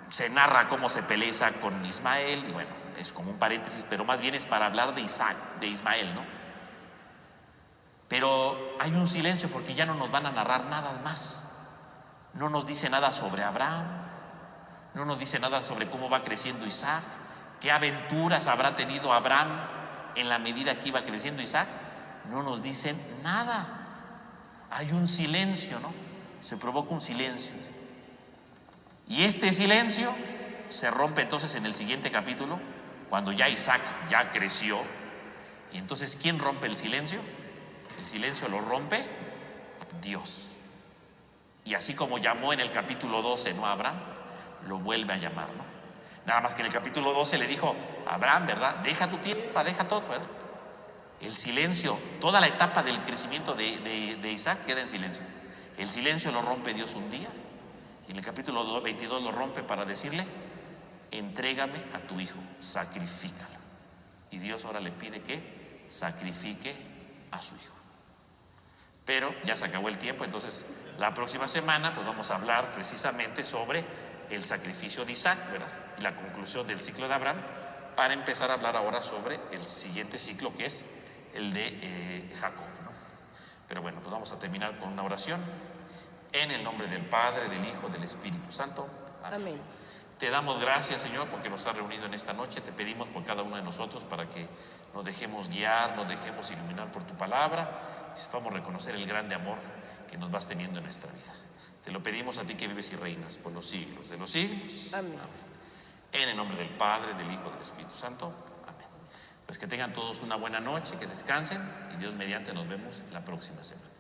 Speaker 2: se narra cómo se pelea Isaac con Ismael, y bueno, es como un paréntesis, pero más bien es para hablar de Isaac, de Ismael, ¿no? Pero hay un silencio porque ya no nos van a narrar nada más. No nos dice nada sobre Abraham, no nos dice nada sobre cómo va creciendo Isaac, qué aventuras habrá tenido Abraham en la medida que iba creciendo Isaac. No nos dicen nada. Hay un silencio, ¿no? Se provoca un silencio. Y este silencio se rompe entonces en el siguiente capítulo, cuando ya Isaac ya creció. Y entonces, ¿quién rompe el silencio? El silencio lo rompe Dios. Y así como llamó en el capítulo 12, ¿no? A Abraham, lo vuelve a llamar, ¿no? Nada más que en el capítulo 12 le dijo a Abraham, ¿verdad? Deja tu tierra, deja todo, ¿verdad? El silencio, toda la etapa del crecimiento de Isaac queda en silencio. El silencio lo rompe Dios un día. Y en el capítulo 22 lo rompe para decirle: entrégame a tu hijo, sacrifícalo. Y Dios ahora le pide que sacrifique a su hijo. Pero ya se acabó el tiempo, entonces la próxima semana pues vamos a hablar precisamente sobre el sacrificio de Isaac, ¿verdad? Y la conclusión del ciclo de Abraham, para empezar a hablar ahora sobre el siguiente ciclo, que es el de Jacob, ¿no? Pero bueno, pues vamos a terminar con una oración. En el nombre del Padre, del Hijo, del Espíritu Santo. Amén.
Speaker 3: Amén.
Speaker 2: Te damos gracias, Señor, porque nos has reunido en esta noche. Te pedimos por cada uno de nosotros para que nos dejemos guiar, nos dejemos iluminar por tu palabra y sepamos reconocer el grande amor que nos vas teniendo en nuestra vida. Te lo pedimos a ti que vives y reinas por los siglos de los siglos.
Speaker 3: Amén.
Speaker 2: En el nombre del Padre, del Hijo, del Espíritu Santo. Amén. Pues que tengan todos una buena noche, que descansen y Dios mediante nos vemos la próxima semana.